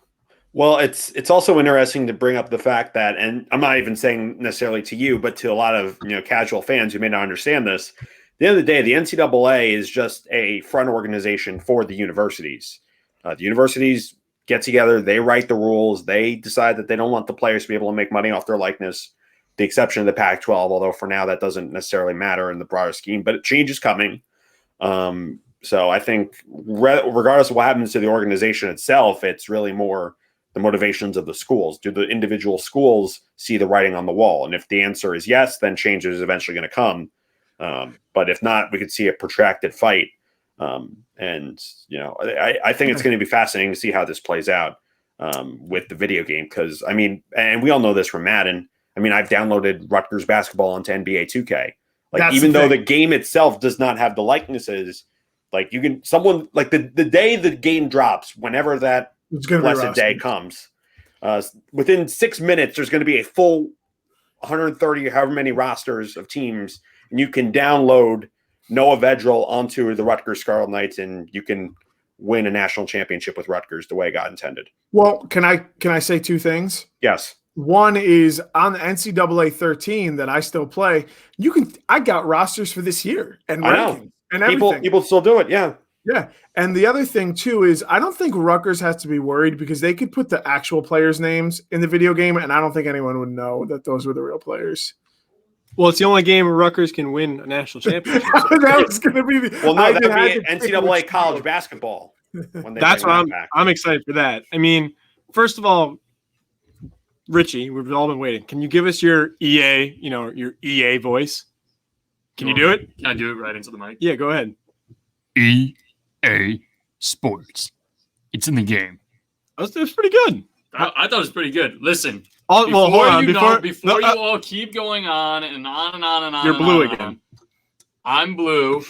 Well, it's also interesting to bring up the fact that, and I'm not even saying necessarily to you, but to a lot of casual fans who may not understand this. At the end of the day, the NCAA is just a front organization for the universities. The universities get together, they write the rules, they decide that they don't want the players to be able to make money off their likeness, the exception of the Pac-12, although for now that doesn't necessarily matter in the broader scheme, but change is coming. So I think regardless of what happens to the organization itself, it's really more the motivations of the schools. Do the individual schools see the writing on the wall? And if the answer is yes, then change is eventually going to come. But if not, we could see a protracted fight. I think it's going to be fascinating to see how this plays out with the video game. Because, and we all know this from Madden. I've downloaded Rutgers basketball onto NBA 2K. Even though the game itself does not have the likenesses, the day the game drops, whenever that blessed day comes, within 6 minutes, there's going to be a full 130, however many rosters of teams, and you can download Noah Vedral onto the Rutgers Scarlet Knights, and you can win a national championship with Rutgers the way God intended. Well, can I say two things? Yes. One is on the NCAA 13 that I still play. I got rosters for this year and rankings and everything. People still do it. Yeah. Yeah. And the other thing too is I don't think Rutgers has to be worried because they could put the actual players' names in the video game, and I don't think anyone would know that those were the real players. Well, it's the only game where Rutgers can win a national championship. That was going to be the. Well, no, that'd be NCAA college basketball. That's what I'm excited for that. First of all, Richie, we've all been waiting. Can you give us your EA, your EA voice? Can you do it? Can I do it right into the mic? Yeah, go ahead. EA Sports. It's in the game. That was pretty good. I thought it was pretty good. Listen. Hold on. Before you all keep going on and on and on and on. You're blue again. I'm blue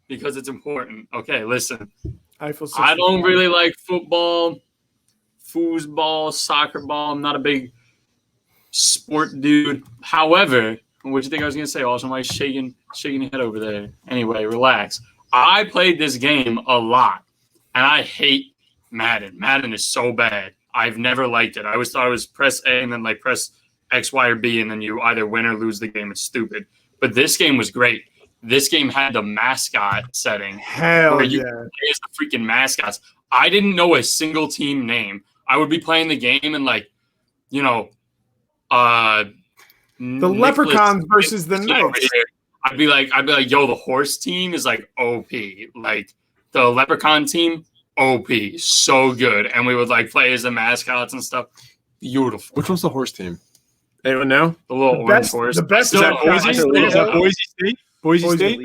because it's important. Okay, listen. I don't really like football, foosball, soccer ball. I'm not a big sport dude. However, what do you think I was going to say? Also, my shaking your head over there. Anyway, relax. I played this game a lot, and I hate Madden. Madden is so bad. I've never liked it. I always thought it was press A and then press X, Y, or B, and then you either win or lose the game. It's stupid. But this game was great. This game had the mascot setting. Where you play as the freaking mascots. I didn't know a single team name. I would be playing the game and the Leprechauns versus the Knights. I'd be like, yo, the horse team is OP. The Leprechaun team, OP, so good. And we would play as the mascots and stuff. Beautiful. Which one's the horse team? Anyone know? The little orange horse. The best is that Boise State? Boise State?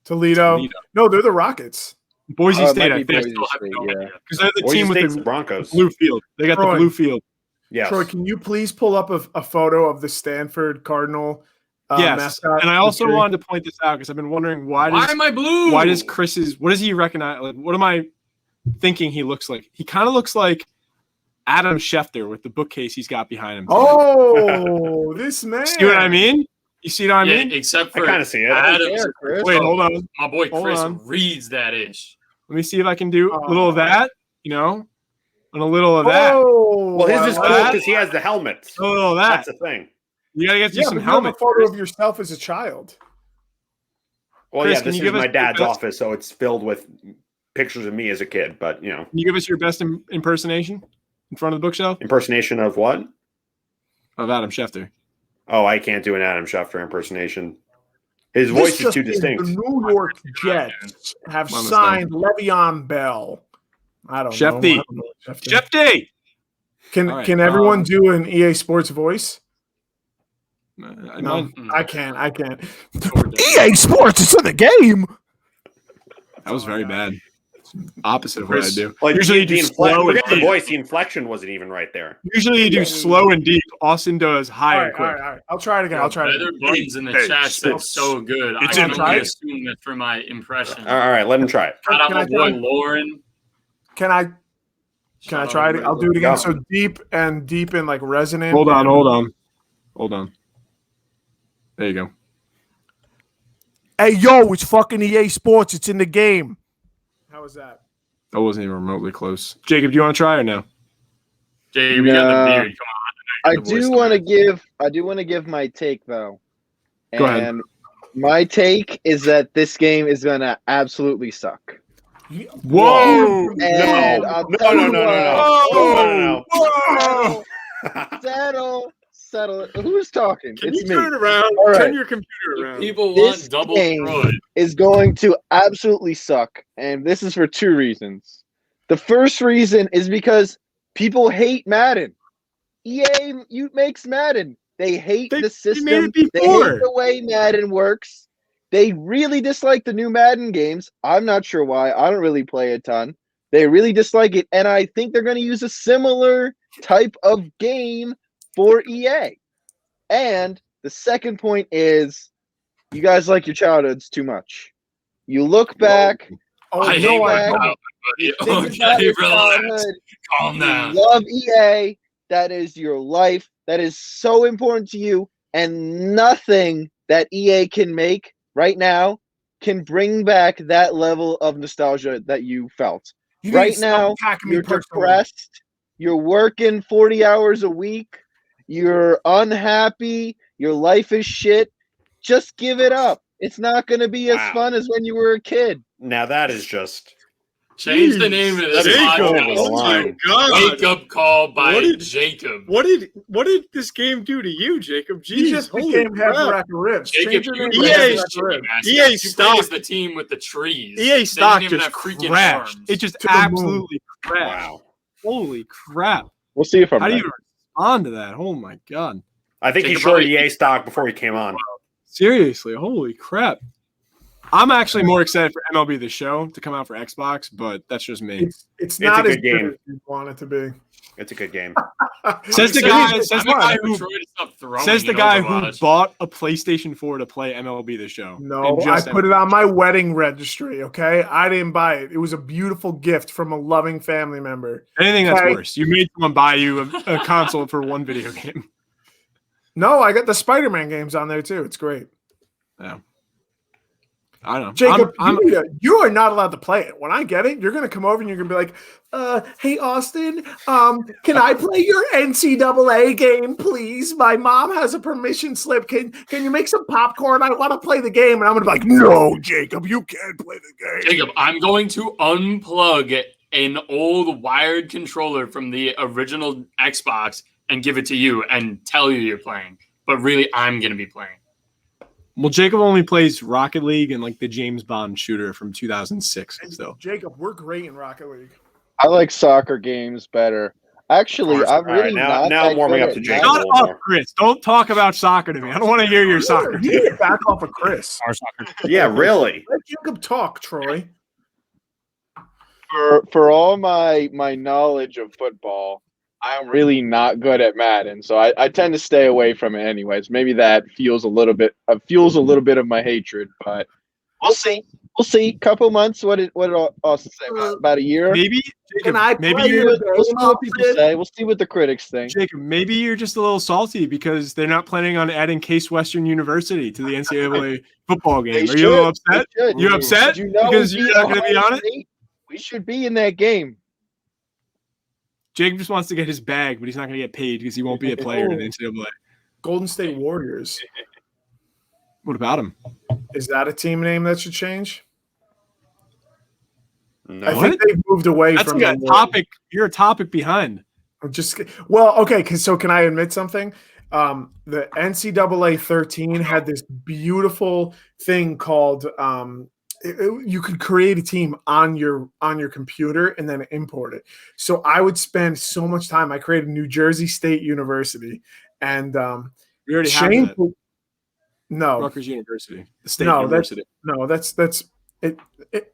Toledo. No, they're the Rockets. Boise State, I think. Because they're the team with the Broncos. Blue field. They got the blue field. Yes. Troy, can you please pull up a photo of the Stanford Cardinal mascot? And I also wanted to point this out because I've been wondering why am I blue? Why does what does he recognize? What am I thinking he looks like? He kind of looks like Adam Schefter with the bookcase he's got behind him. Oh, this man. See what I mean? You see what I mean? Except for I kind of see it. Wait, hold on. My boy Chris reads that ish. Let me see if I can do a little of that, and a little of that. Well, his is cool because he has the helmet. A little of that. That's the thing. You got to get you some helmet. You have a photo of yourself as a child. Well, Chris, this is my dad's office, so it's filled with pictures of me as a kid. But, Can you give us your best impersonation in front of the bookshelf? Impersonation of what? Of Adam Schefter. Oh, I can't do an Adam Schefter impersonation. His voice is too distinct. The New York Jets have signed Le'Veon Bell. I don't know. Shefty. Can everyone do an EA Sports voice? No, I can't. EA Sports is in the game. That was very bad. Opposite of what I do. Like usually you do slow and deep. The deep. voice, the inflection wasn't even right there. Usually you do slow and deep. Austin does high and quick. All right. I'll try it again. Other buttons in the chat said so good. I can only assume that for my impression. All right, let him try it. Shout out my boy Lauren. Can I try it? I'll do it again. So deep and resonant. Hold on. There you go. Hey, yo, it's fucking EA Sports. It's in the game. How was that? That wasn't even remotely close. Jacob, do you want to try or no? Jacob, you got the Nah. beard. Come on. I You're the voice do of want to America. give my take though. Go ahead. And my take is that this game is gonna absolutely suck. Whoa! And I'll tell you what. Whoa! Settle it. Who's talking? Can It's you me. turn it around? All right. Turn your computer around. People This want double game Freud. is going to absolutely suck, and this is for two reasons. The first reason is because people hate Madden. EA makes Madden. They hate They the system. made it They hate before. the way Madden works. They really dislike the new Madden games. I'm not sure why. I don't really play a ton. They really dislike it, and I think they're going to use a similar type of game for EA. And the second point is you guys like your childhoods too much. You look back, Oh, I no, hate my I don't. childhood, you buddy. think about Okay, your relax. childhood, Calm down. you love EA. That is your life. That is so important to you. And nothing that EA can make right now can bring back that level of nostalgia that you felt. You need Right to stop now, attacking me you're personally. depressed. You're working 40 hours a week. You're unhappy. Your life is shit. Just give it up. It's not going to be as Wow. fun as when you were a kid. Now that is just Change the name of this Jacob. podcast Oh my to God. Wake Up Call by What did- Jacob. What did this game do to you, Jacob? You Jeez, just holy became half a crap. rack of ribs. Jacob, Change your you name EA to half a EA rack of ribs. EA you stock- play as the team with the trees. EA They stock didn't even just have freaking crashed. arms. It just To the moon. absolutely crashed. wow. Holy crap. We'll see if I'm How do right. you even respond to that? Oh my god. I think he Jacob, shorted probably- EA stock before he came on. Seriously, holy crap. I'm actually more excited for MLB The Show to come out for Xbox, but that's just me. It's not a as good good game. as you want it to be. It's a good game. Says the I'm guy. excited- Says I'm the guy excited who. for Troy to stop throwing Says the in guy who Overwatch. bought a PlayStation 4 to play MLB The Show. No, And I just put it on my wedding registry, okay? I didn't buy it. It was a beautiful gift from a loving family member. Anything that's Okay. worse. You made someone buy you a console for one video game. No, I got the Spider-Man games on there too. It's great. Yeah. I don't know. Jacob, I'm- you are not allowed to play it. When I get it, you're gonna come over and you're gonna be like, hey Austin, can I play your NCAA game, please? My mom has a permission slip. Can you make some popcorn? I want to play the game. And I'm gonna be like, no, Jacob, you can't play the game. Jacob, I'm going to unplug an old wired controller from the original Xbox and give it to you and tell you you're playing. But really, I'm going to be playing. well, Jacob only plays Rocket League and like the James Bond shooter from 2006. Still, Jacob, we're great in Rocket League. I like soccer games better. Actually, I'm All right, really now not I'm that warming good up to at Jacob. Madden. shut little up, more. Chris. Don't talk about soccer to me. I don't want to hear your soccer. You need to back off of Chris. Yeah, really. Let Jacob talk, Troy. For all my knowledge of football, I'm really not good at Madden, so I tend to stay away from it anyways. Maybe that fuels a little bit of my hatred, but we'll see. We'll see. Couple months. What did Austin say? About a year. Maybe, Jacob, Can I maybe play you're your We'll see what people Austin? say. We'll see what the critics think. Jacob. Maybe you're just a little salty because they're not planning on adding Case Western University to the NCAA football game. They Are you a little should. They upset? should. You upset Did you know because we you're beat not going to be Ohio on it? State? We should be in that game. Jacob just wants to get his bag, but he's not going to get paid because he won't be a player in the NCAA. Golden State Warriors. What about him? Is that a team name that should change? No. I think they've moved away That's from like a the topic. You're a topic behind. Okay. So can I admit something? The NCAA 13 had this beautiful thing called you could create a team on your computer and then import it. So I would spend so much time. I created New Jersey State University, and We already Shane. have that. No, Rutgers University, the state No, university. no, that's it.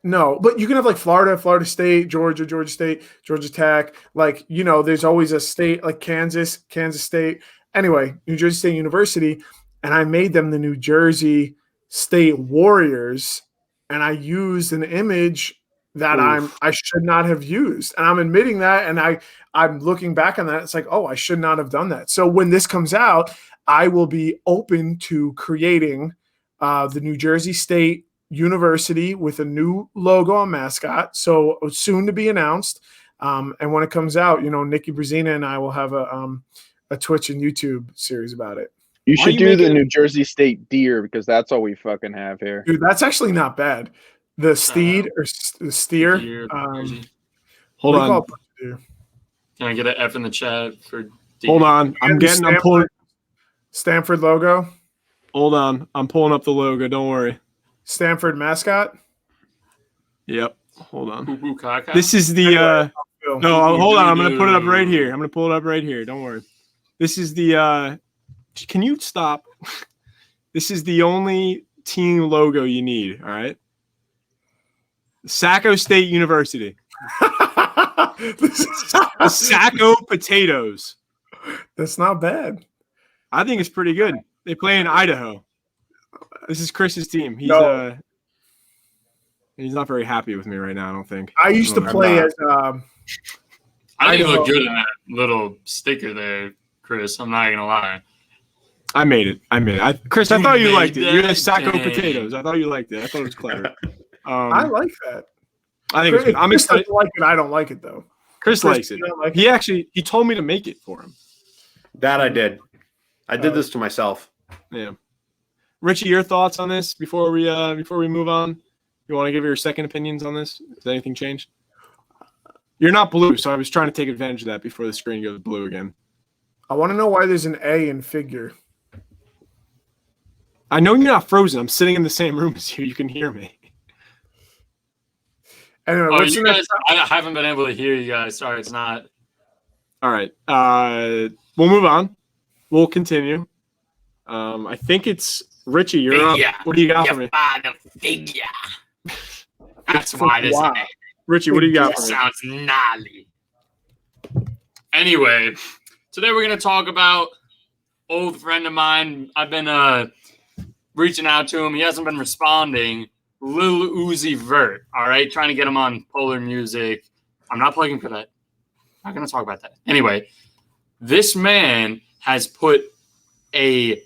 No, but you can have like Florida State, Georgia State, Georgia Tech. Like, there's always a state like Kansas State. Anyway, New Jersey State University, and I made them the New Jersey State Warriors, and I used an image that I should not have used, and I'm admitting that, and I'm looking back on that. It's like, oh, I should not have done that. So when this comes out, I will be open to creating the New Jersey State University with a new logo and mascot. So soon to be announced. And when it comes out, Nikki Brazina and I will have a Twitch and YouTube series about it. You Why should you do make the it- New Jersey State deer because that's all we fucking have here. Dude, that's actually not bad. The steed or the steer. Deer, Jersey. Hold what do you on. call it? Deer? Can I get an F in the chat for deer? Hold on. I'm pulling. Stanford logo. Hold on. I'm pulling up the logo. Don't worry. Stanford mascot. Yep. Hold on. Poo poo caca? This is the. Phil. No, hold on. I'm going to put it up right here. I'm going to pull it up right here. Don't worry. This is the. Can you stop? This is the only team logo you need. All right. Saco State University. The Saco Potatoes. That's not bad. I think it's pretty good. They play in Idaho. This is Chris's team. He's No. he's not very happy with me right now, I don't think. I used to I'm play not. as I think you Idaho. look good in that little sticker there, Chris. I'm not gonna lie. I made it. Chris, I You thought you made liked it. You had that? Saco Dang. Potatoes. I thought you liked it. I thought it was clever. I like that. I think it's good. I'm Chris excited. doesn't like it. I don't like it though. Chris likes it. you don't like He told me to make it for him. That I did. I did this to myself. Yeah. Richie, your thoughts on this before we move on? You want to give your second opinions on this? Has anything changed? You're not blue, so I was trying to take advantage of that before the screen goes blue again. I want to know why there's an A in figure. I know you're not frozen. I'm sitting in the same room as you. You can hear me. Anyway, Oh, what's you the guys, next? I haven't been able to hear you guys. Sorry, it's not. All right. We'll move on. We'll continue. I think it's Richie. You're up. Figure. What do you got for me? Father figure. That's why this Wow. name Richie, what do you got for me? sounds gnarly. Anyway, today we're gonna talk about old friend of mine. I've been reaching out to him. He hasn't been responding. Lil Uzi Vert. All right, trying to get him on Polar Music. I'm not plugging for that. Not gonna talk about that. Anyway, this man has put a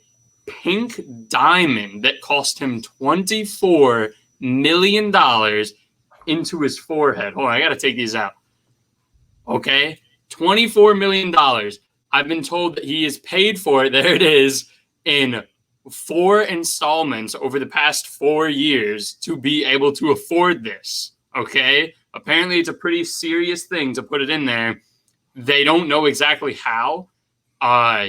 pink diamond that cost him $24 million into his forehead. Hold on, I gotta take these out. Okay, $24 million. I've been told that he is paid for it. There it is in 4 installments over the past 4 years to be able to afford this. Okay, apparently it's a pretty serious thing to put it in there. They don't know exactly how.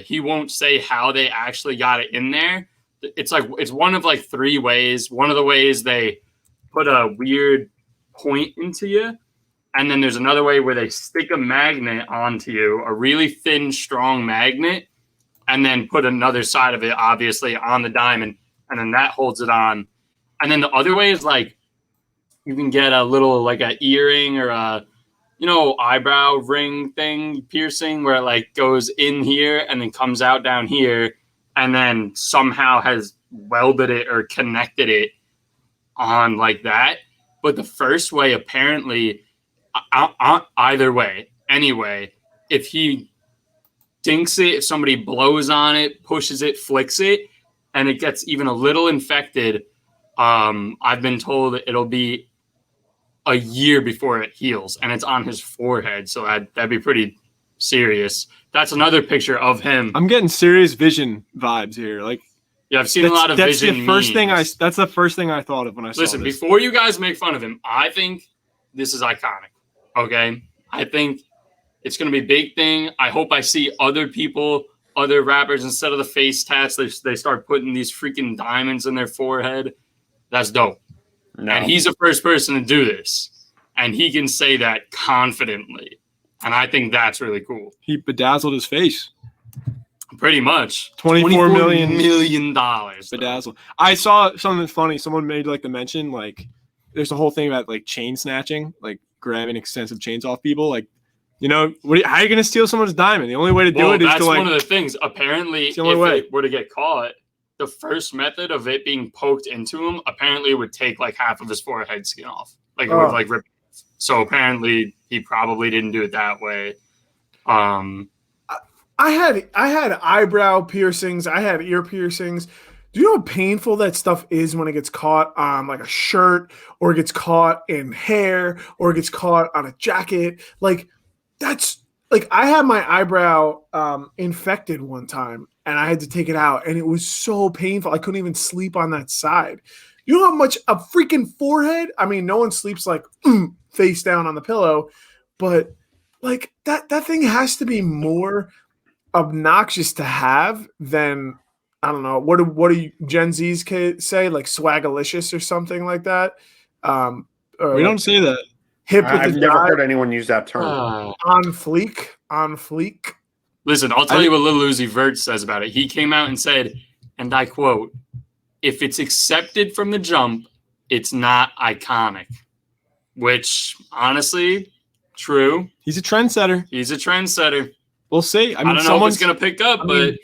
He won't say how they actually got it in there. It's one of like 3 ways. One of the ways they put a weird point into you, and then there's another way where they stick a magnet onto you, a really thin, strong magnet, and then put another side of it, obviously, on the diamond, and then that holds it on. And then the other way is like you can get a little like an earring or a eyebrow ring thing piercing where it like goes in here and then comes out down here, and then somehow has welded it or connected it on like that. But the first way, apparently, either way, anyway, if he dinks it, if somebody blows on it, pushes it, flicks it, and it gets even a little infected, I've been told it'll be a year before it heals, and it's on his forehead, so that'd be pretty serious. That's another picture of him. I'm getting serious vision vibes here. Like, Yeah, I've seen a lot of that's vision the first thing memes. that's the first thing I thought of when I saw Listen, this. before you guys make fun of him, I think this is iconic. Okay? I think it's going to be a big thing. I hope I see other people, other rappers, instead of the face tats, they start putting these freaking diamonds in their forehead. That's dope. No. And he's the first person to do this. And he can say that confidently. And I think that's really cool. He bedazzled his face. Pretty much. $24 million dollars. Bedazzled. I saw something funny. Someone made like the mention, like there's a whole thing about like chain snatching, like grabbing extensive chains off people. Like, how are you going to steal someone's diamond? The only way to do it is that's to like. one of the things. Apparently, It's the only if way. it were to get caught, the first method of it being poked into him apparently would take like half of his forehead skin off. Like it would like rip. So apparently he probably didn't do it that way. I had eyebrow piercings. I had ear piercings. Do you know how painful that stuff is when it gets caught on like a shirt or it gets caught in hair or it gets caught on a jacket? Like that's like I had my eyebrow infected one time and I had to take it out and it was so painful. I couldn't even sleep on that side. You know how much a freaking forehead? I mean, no one sleeps like face down on the pillow, but like that thing has to be more obnoxious to have than I don't know what do you Gen Z's say like swagalicious or something like that. Or We like don't say that. hip with I've the never jive, heard anyone use that term. on fleek. Listen, I'll tell you what Lil Uzi Vert says about it. He came out and said, and I quote, "If it's accepted from the jump, it's not iconic." Which, honestly, true. He's a trendsetter. He's a trendsetter. We'll see. I don't know if it's going to pick up, but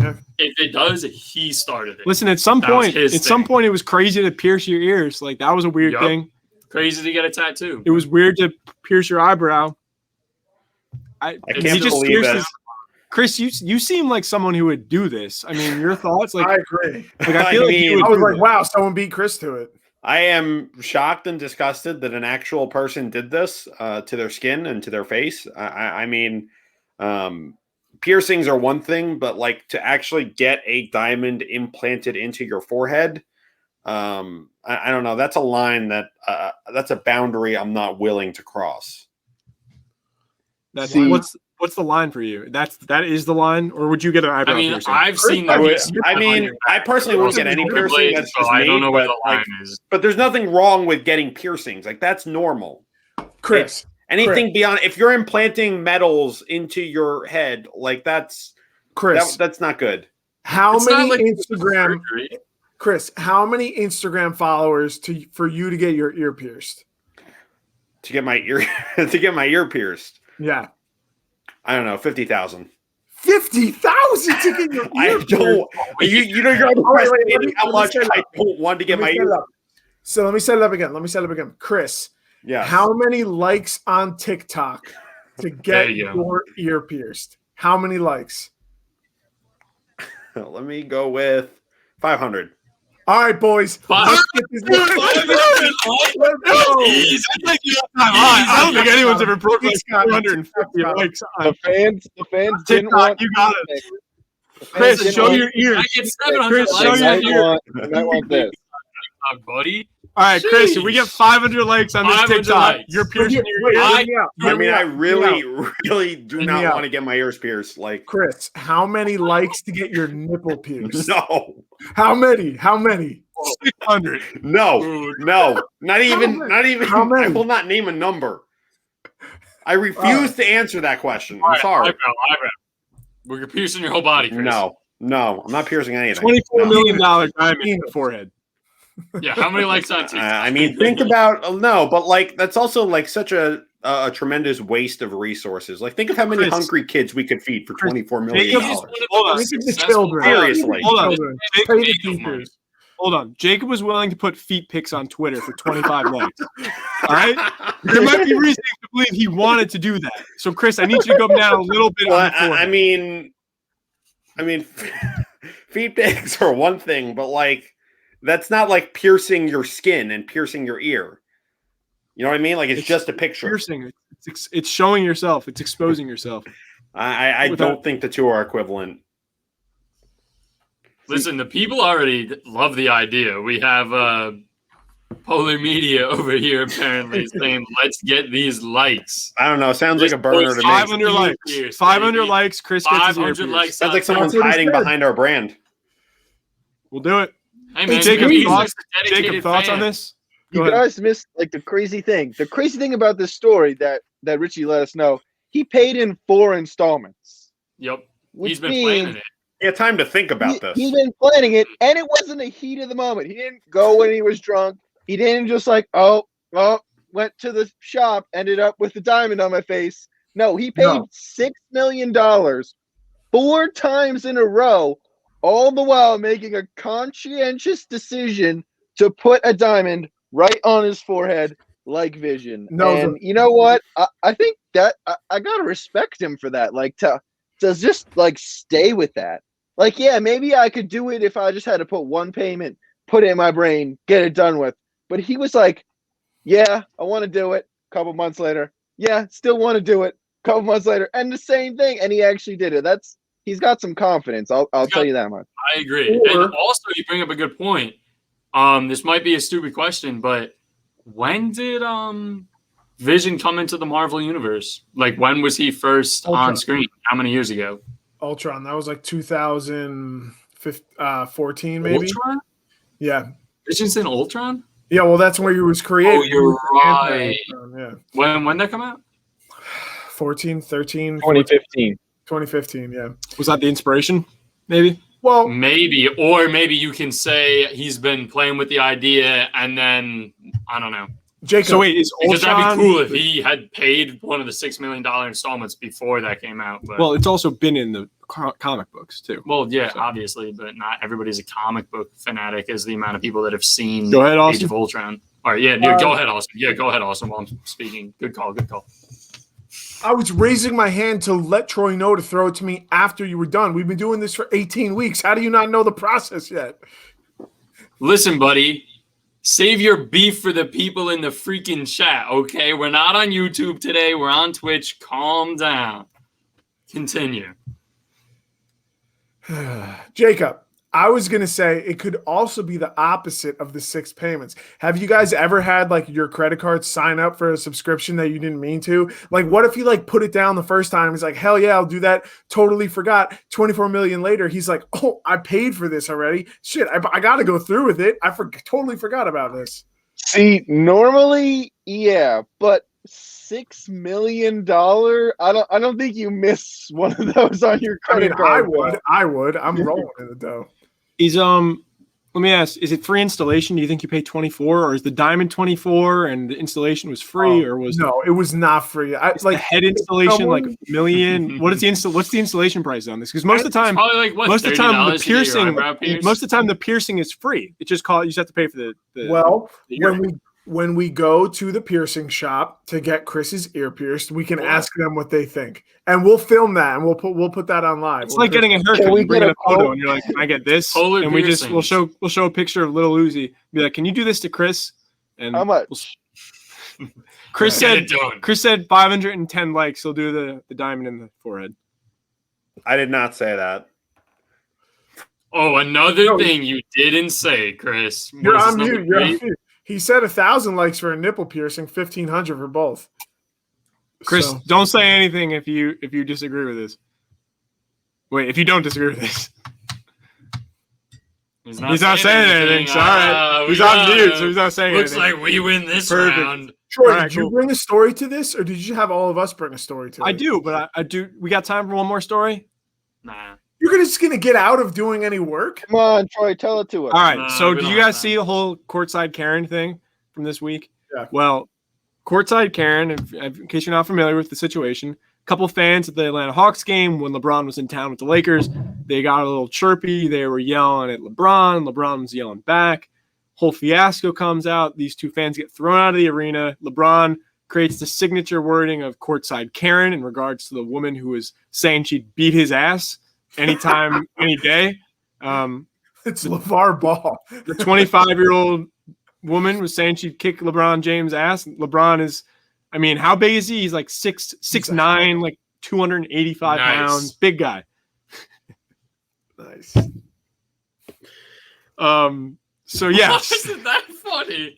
yeah. if it does, he started it. Listen, at some That was point, his some thing. point, it was crazy to pierce your ears. Like that was a weird Yup. thing. Crazy to get a tattoo. It was weird to pierce your eyebrow. I he can't just believe pierced that. his- Chris, you seem like someone who would do this. I mean, your thoughts? Like, I agree. I feel like you mean, I would was do like, this. wow, someone beat Chris to it. I am shocked and disgusted that an actual person did this to their skin and to their face. I mean, piercings are one thing, but like to actually get a diamond implanted into your forehead, I don't know. That's a line that's a boundary I'm not willing to cross. That's See- what's the line for you? That is the line, or would you get an eyebrow I mean, piercing? I've seen I, the would, I mean, I personally won't get any Blades, piercing. That's so just I me. don't know what But, the line like, is. but there's nothing wrong with getting piercings. Like that's normal. Chris, Anything beyond, if you're implanting metals into your head, like that's not good. how It's not many like Instagram surgery. Chris, how many Instagram followers for you to get your ear pierced? To get my ear pierced. Yeah. I don't know, 50,000. 50,000 to get your I ear don't. pierced. You're wait, let underestimating me- how let me much set it I up. don't want to get Let my me set it ear. up. So let me set it up again. Chris, Yeah. how many likes on TikTok to get you go. your ear pierced? How many likes? Let me go with 500. All right, boys. Let's get this- Let's go. Jeez, That's like the all-time high. I don't think anyone's ever broken like Scott, 450 Scott. likes The on fans didn't TikTok. want. You got it. The fans Chris, didn't show want- your ears. I get 700 Chris, show likes your on They ears. might want this. TikTok, buddy. All right, Chris, if we Jeez. get 500 likes on this 500 TikTok, likes. you're piercing your Wait, ears. hear me out. I Hear me mean, I out. Hear me out. really do Hear not me out. want to get my ears pierced. Like, Chris, how many likes to get your nipple pierced? no, How many? How many? 600. no, Dude. no, not even, many? not even. How many? I will not name a number. I refuse to answer that question. All I'm right, sorry. eyebrow. We're piercing your whole body, Chris. No, I'm not piercing anything. $24 No. million diamond in the forehead. Yeah, how many likes on TikTok? I mean, think about no, but like that's also like such a tremendous waste of resources. Like, think of how many Chris. hungry kids we could feed for Chris, $24 million. Jacob He's is- one of the Hold on. most Look at the successful children. Seriously. Hold on. Children. Big Pay the make teachers. money. Hold on. Jacob was willing to put feet pics on Twitter for 25 likes. All right? There might be reason to believe he wanted to do that. So, Chris, I need you to go down a little bit Well, on the forehead. I mean, feet pics are one thing, but like that's not like piercing your skin and piercing your ear. You know what I mean? Like it's just a picture. Piercing. It's showing yourself. It's exposing yourself. I Without- don't think the two are equivalent. Listen, the people already love the idea. We have Polar Media over here apparently saying, "Let's get these likes." I don't know. Sounds like a burner to me. 500 likes. Pierced, 500 baby. likes. Chris gets his ear 500 pierced. likes. Sounds like someone's That's what he hiding said. behind our brand. We'll do it. Hey man, Jacob, he's thoughts? a dedicated Jacob, thoughts on fan. this? Go You ahead. guys missed like the crazy thing. The crazy thing about this story that Richie let us know, he paid in 4 installments. Yep, Which he's been means planning it. Yeah, time to think about this. He's been planning it, and it wasn't a heat of the moment. He didn't go when he was drunk. He didn't just like, went to the shop, ended up with the diamond on my face. No, he paid $6 million 4 times in a row, all the while making a conscientious decision to put a diamond right on his forehead like Vision. No, and you know what? I think that I gotta respect him for that. Like to just like stay with that. Like, yeah, maybe I could do it if I just had to put one payment, put it in my brain, get it done with. But he was like, yeah, I want to do it. A couple months later, yeah, still want to do it. A couple months later, and the same thing, and he actually did it. He's got some confidence. I'll tell you that much. I agree. Or- And also, you bring up a good point. This might be a stupid question, but when did Vision come into the Marvel universe? Like, when was he first Ultron. on screen? How many years ago? Ultron. That was like 2014, maybe. Ultron? Yeah. Vision's in Ultron? Yeah, well, that's where he was created. Oh, you're right. Yeah. When that come out? 14, 13, 2015. 2015, yeah. Was that the inspiration? Maybe. Well, Maybe, or maybe you can say he's been playing with the idea, and then I don't know. Jacob. So wait, is Because Ultron? that'd be cool if he had paid one of the $6 million installments before that came out. But Well, it's also been in the comic books too. well, yeah, So- obviously, but not everybody's a comic book fanatic as the amount of people that have seen Go ahead, Age Austin. of Ultron. All right, yeah, go ahead, Austin. Yeah, go ahead, Austin, while I'm speaking. Good call, good call. I was raising my hand to let Troy know to throw it to me after you were done. We've been doing this for 18 weeks. How do you not know the process yet? Listen, buddy, save your beef for the people in the freaking chat, okay? We're not on YouTube today. We're on Twitch. Calm down. Continue. Jacob, I was going to say it could also be the opposite of the 6 payments. Have you guys ever had like your credit card sign up for a subscription that you didn't mean to? Like, what if you like put it down the first time? He's like, hell yeah, I'll do that. Totally forgot. 24 million later, he's like, oh, I paid for this already. Shit, I got to go through with it. Totally forgot about this. See, normally, yeah, but $6 million, I don't think you miss one of those on your I mean, credit card. I would. I'm rolling in it though. Is let me ask, is it free installation? Do you think you paid 24, or is the diamond 24 and the installation was free, or was No, it was not free. I is like the head installation like someone- a million? What's the installation price on this? Because most of the time, Probably like what? most of the time the $30 to get your piercing, eyebrow pierced? most of the time the piercing is free. It just you just have to pay for the well, the ear. when we go to the piercing shop to get Chris's ear pierced, we can ask them what they think, and we'll film that and we'll put that on live. It's like getting a haircut. Can we You bring get in a a photo quote? and you're like, "Can I get this?" Polar and we'll piercings. show a picture of Lil Uzi. Be like, "Can you do this to Chris?" And How much? Chris Get said it done. 510 likes. He'll do the diamond in the forehead. I did not say that. Oh, another No. thing you didn't say, Chris. You're was on number mute. You're on 3? mute. He said 1,000 likes for a nipple piercing, 1,500 for both. Chris, So- don't say anything if you disagree with this. Wait, if you don't disagree with this, He's he's not saying anything. Sorry, he's on mute, so he's not saying Looks anything. like we win this Perfect. round. Troy, All right, did you cool. bring a story to this, or did you have all of us bring a story to it? I do, but I do. We got time for one more story. Nah. You're just gonna get out of doing any work? Come on, Troy, tell it to us. All right. No, So, we did don't you have guys time. see the whole courtside Karen thing from this week? Yeah. Well, courtside Karen, in case you're not familiar with the situation, a couple fans at the Atlanta Hawks game when LeBron was in town with the Lakers, they got a little chirpy. They were yelling at LeBron. LeBron was yelling back. Whole fiasco comes out. These two fans get thrown out of the arena. LeBron creates the signature wording of courtside Karen in regards to the woman who was saying she'd beat his ass anytime, any day. It's LeVar Ball. The 25-year-old woman was saying she'd kick LeBron James' ass. LeBron is, I mean, how big is he? He's like 6'9", like 285 Nice. pounds, big guy. Nice. So yeah, Why is it that funny?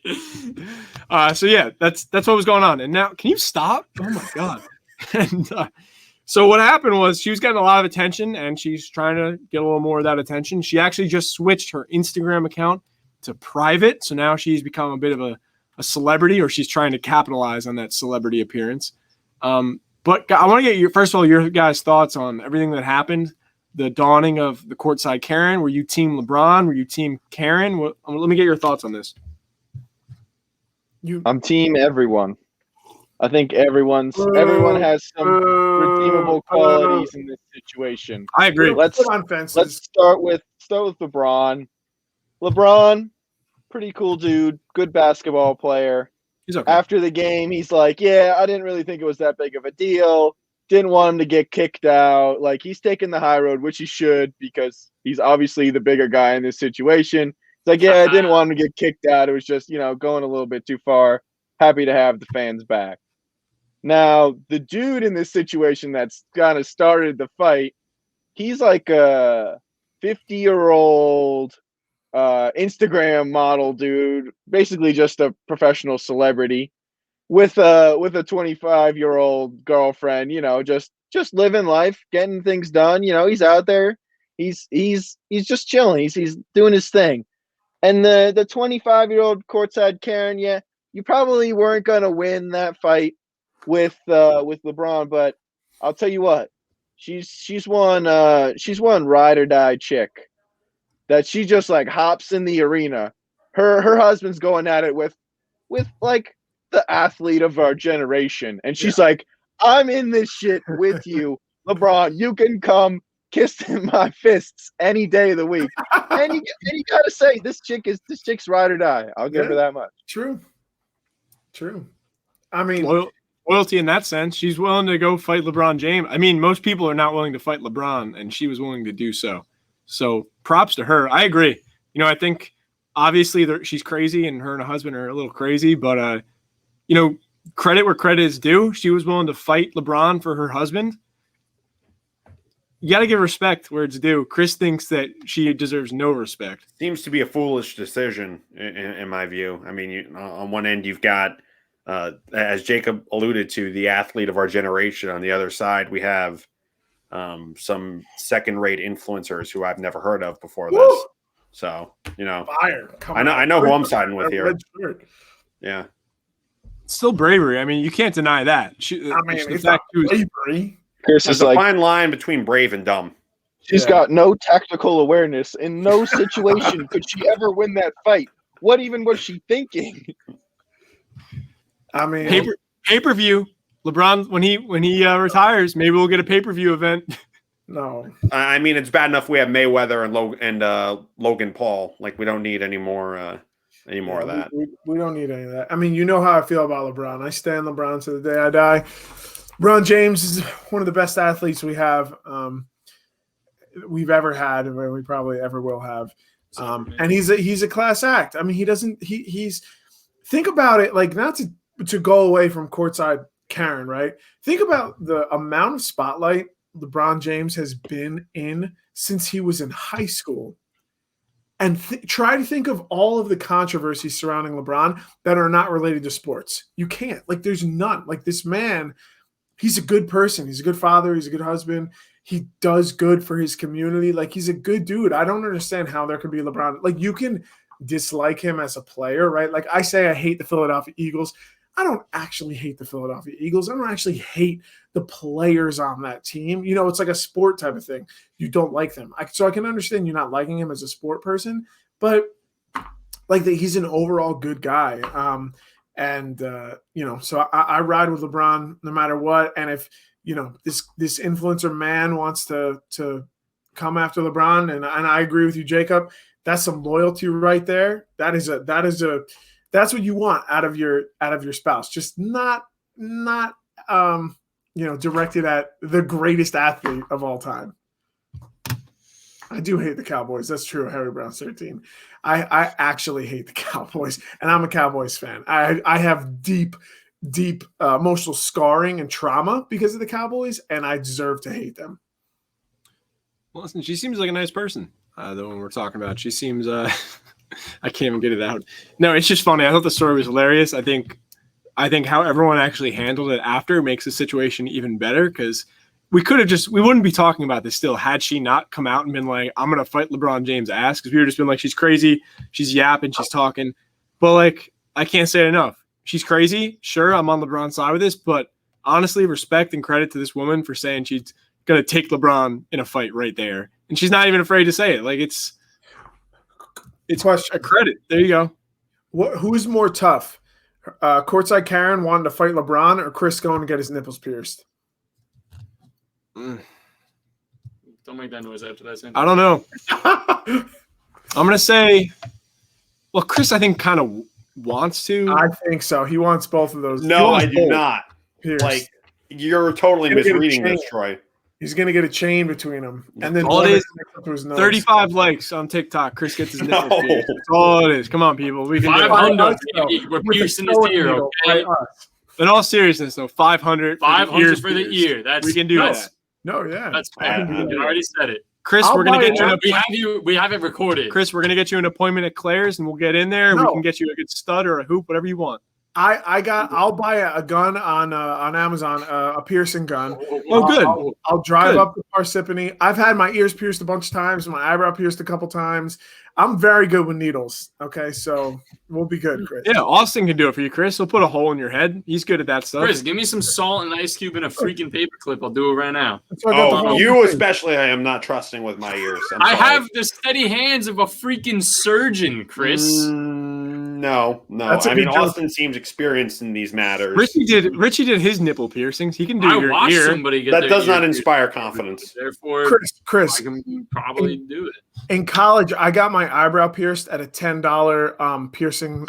so yeah, that's what was going on. And now, can you stop? Oh my god! And so what happened was she was getting a lot of attention, and she's trying to get a little more of that attention. She actually just switched her Instagram account to private, so now she's become a bit of a celebrity, or she's trying to capitalize on that celebrity appearance. But I want to get first of all your guys' thoughts on everything that happened. The dawning of the courtside Karen. Were you team LeBron? Were you team Karen? Let me get your thoughts on this. I'm team everyone. I think everyone has some redeemable qualities in this situation. I agree. Let's Put on fences. let's start with LeBron. LeBron, pretty cool dude, good basketball player. He's okay. After the game, he's like, "Yeah, I didn't really think it was that big of a deal. didn't want him to get kicked out. Like, he's taking the high road, which he should, because he's obviously the bigger guy in this situation. It's like, yeah, I didn't want him to get kicked out. It was just, going a little bit too far. Happy to have the fans back. Now, the dude in this situation that's kind of started the fight, he's like a 50-year-old Instagram model dude, basically just a professional celebrity with a 25-year-old girlfriend, just living life, getting things done. He's out there. He's just chilling. He's doing his thing. And the 25-year-old courtside Karen, yeah, you probably weren't gonna win that fight with LeBron, but I'll tell you what, she's one ride or die chick that she just like hops in the arena. Her husband's going at it with like the athlete of our generation, and she's like, I'm in this shit with you, LeBron. You can come kiss my fists any day of the week. and you gotta say this chick's ride or die. I'll give her that much. True. I mean, loyalty in that sense. She's willing to go fight LeBron James. I mean, most people are not willing to fight LeBron, and she was willing to do so. So props to her. I agree. I think obviously she's crazy, and her and her husband are a little crazy, but credit where credit is due. She was willing to fight LeBron for her husband. You got to give respect where it's due. Chris thinks that she deserves no respect. Seems to be a foolish decision in my view. I mean, on one end, you've got, as Jacob alluded to, the athlete of our generation. On the other side, we have some second-rate influencers who I've never heard of before this. Woo! So, Fire. I know who I'm siding with here. Yeah. Still bravery. I mean, you can't deny that. It's not bravery. Chris There's is a like, fine line between brave and dumb. she's got no tactical awareness. In no situation could she ever win that fight. What even was she thinking? I mean, pay-per-view. LeBron, when he retires, maybe we'll get a pay-per-view event. No. I mean, it's bad enough we have Mayweather and Logan Paul. Like, we don't need any more of that. We don't need any of that. I mean, you know how I feel about LeBron. I stand LeBron to the day I die. LeBron James is one of the best athletes we've ever had, and we probably ever will have. And he's a class act. I mean, he's think about it, like, not to go away from courtside Karen, right? Think about the amount of spotlight LeBron James has been in since he was in high school. And try to think of all of the controversies surrounding LeBron that are not related to sports. You can't. Like, there's none. Like, this man, he's a good person. He's a good father. He's a good husband. He does good for his community. Like, he's a good dude. I don't understand how there could be LeBron. Like, you can dislike him as a player, right? Like, I say I hate the Philadelphia Eagles. I don't actually hate the Philadelphia Eagles. I don't actually hate the players on that team. It's like a sport type of thing. You don't like them. So I can understand you not liking him as a sport person, but like he's an overall good guy. So I ride with LeBron no matter what. And if, this influencer man wants to come after LeBron, and I agree with you, Jacob, that's some loyalty right there. That's what you want out of your spouse. Just not directed at the greatest athlete of all time. I do hate the Cowboys. That's true. Harry Brown's 13. I actually hate the Cowboys, and I'm a Cowboys fan. I have deep emotional scarring and trauma because of the Cowboys, and I deserve to hate them. Well, listen, she seems like a nice person. The one we're talking about, she seems. I can't even get it out. No, it's just funny. I thought the story was hilarious. I think how everyone actually handled it after makes the situation even better, because we wouldn't be talking about this still had she not come out and been like, I'm going to fight LeBron James' ass, because we would just been like, she's crazy, she's yapping, she's talking. But like, I can't say it enough. She's crazy. Sure, I'm on LeBron's side with this, but honestly, respect and credit to this woman for saying she's going to take LeBron in a fight right there. And she's not even afraid to say it. Like, it's a credit. There you go. Who's more tough? Courtside Karen wanting to fight LeBron, or Chris going to get his nipples pierced? Don't make that noise after that sentence. I don't know. I'm going to say, well, Chris, I think, kind of wants to. I think so. He wants both of those. No, I do not. Pierced. Like, You're totally Gonna get a misreading this, chain. Troy. He's gonna get a chain between them, and then All one it is, connects up to his nose. 35 likes on TikTok. Chris gets his nipple No. pierced. That's all it is. Come on, people. We can do it. 500. With We're a piercing his sewing ear, needle okay? by us. In all seriousness, though, 500 for the 500 ears for the pierced. ear. That's We can do that's, that. No, yeah. That's I- fair. I- I already said it. Chris, I'll we're gonna buy get it. you. We have it recorded. Chris, we're gonna get you an appointment at Claire's, and we'll get in there. And we No. can get you a good stud or a hoop, whatever you want. I'll buy a gun on Amazon, a piercing gun. Oh, good. I'll drive Good. up to Parsippany. I've had my ears pierced a bunch of times, my eyebrow pierced a couple times. I'm very good with needles. Okay, so we'll be good, Chris. Yeah, Austin can do it for you, Chris. He'll put a hole in your head. He's good at that stuff. Chris, give me some salt and ice cube and a freaking paperclip. I'll do it right now. That's why I got the Oh, whole you thing. especially, I am not trusting with my ears. I sorry. have the steady hands of a freaking surgeon, Chris. No. That's a I mean, good joke. Austin seems experienced in these matters. Richie did his nipple piercings. He can do I your watched ear. somebody get That their does ear not pierced. inspire confidence. Therefore, Chris, I can probably do it. in college, I got my eyebrow pierced at a $10 piercing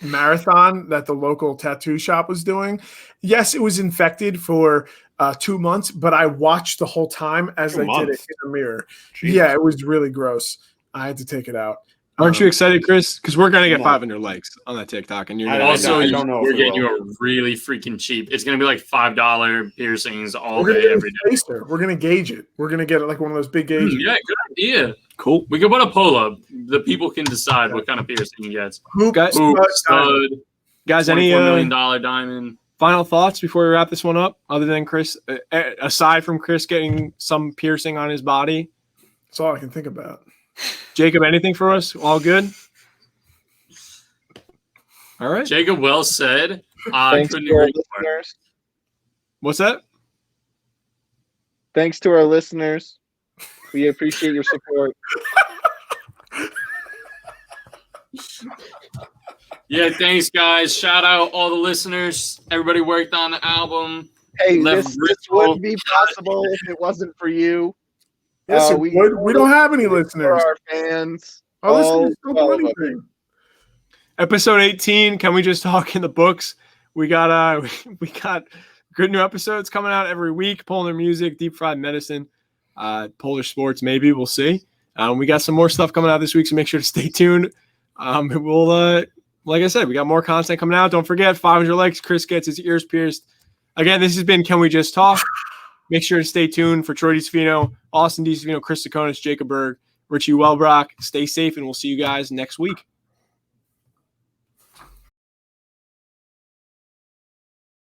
marathon that the local tattoo shop was doing. Yes, it was infected for 2 months, but I watched the whole time as 2 they did it months? in the mirror. Jesus. Yeah, it was really gross. I had to take it out. Aren't you excited, Chris? Because we're gonna get No. 500 likes on that TikTok, and you're I gonna Also, I don't know if we're we getting will. you a really freaking cheap. It's gonna be like $5 piercings all We're gonna day, get every a day. spacer. We're gonna gauge it. We're gonna get it like one of those big gauges. Yeah, good idea. cool. We can put a poll up. The people can decide what kind of piercing he gets. Hoop, Guys- Hoop, stud, stud, Guys, any $24 million diamond. final thoughts before we wrap this one up? Other than Chris, aside from Chris getting some piercing on his body, That's all I can think about. Jacob, anything for us? All good. All right. Jacob well said. I Thanks couldn't to our agree more. listeners. What's that? Thanks to our listeners. We appreciate your support. Yeah, thanks, guys. Shout out all the listeners. Everybody worked on the album. Hey, Left this Bristol. wouldn't be possible if it wasn't for you. Yes, it we would. We don't have any for listeners. our fans. Our all listeners don't 12 do of them. anything. Episode 18. Can we just talk in the books? We got we got good new episodes coming out every week. Polar music, deep fried medicine, Polish sports. Maybe we'll see. We got some more stuff coming out this week, so make sure to stay tuned. We'll like I said, we got more content coming out. Don't forget, 500 likes. Chris gets his ears pierced. Again, this has been Can We Just Talk? Make sure to stay tuned for Troy DiStefano, Austin DiStefano, Chris Sakonis, Jacob Berg, Richie Welbrock. Stay safe, and we'll see you guys next week.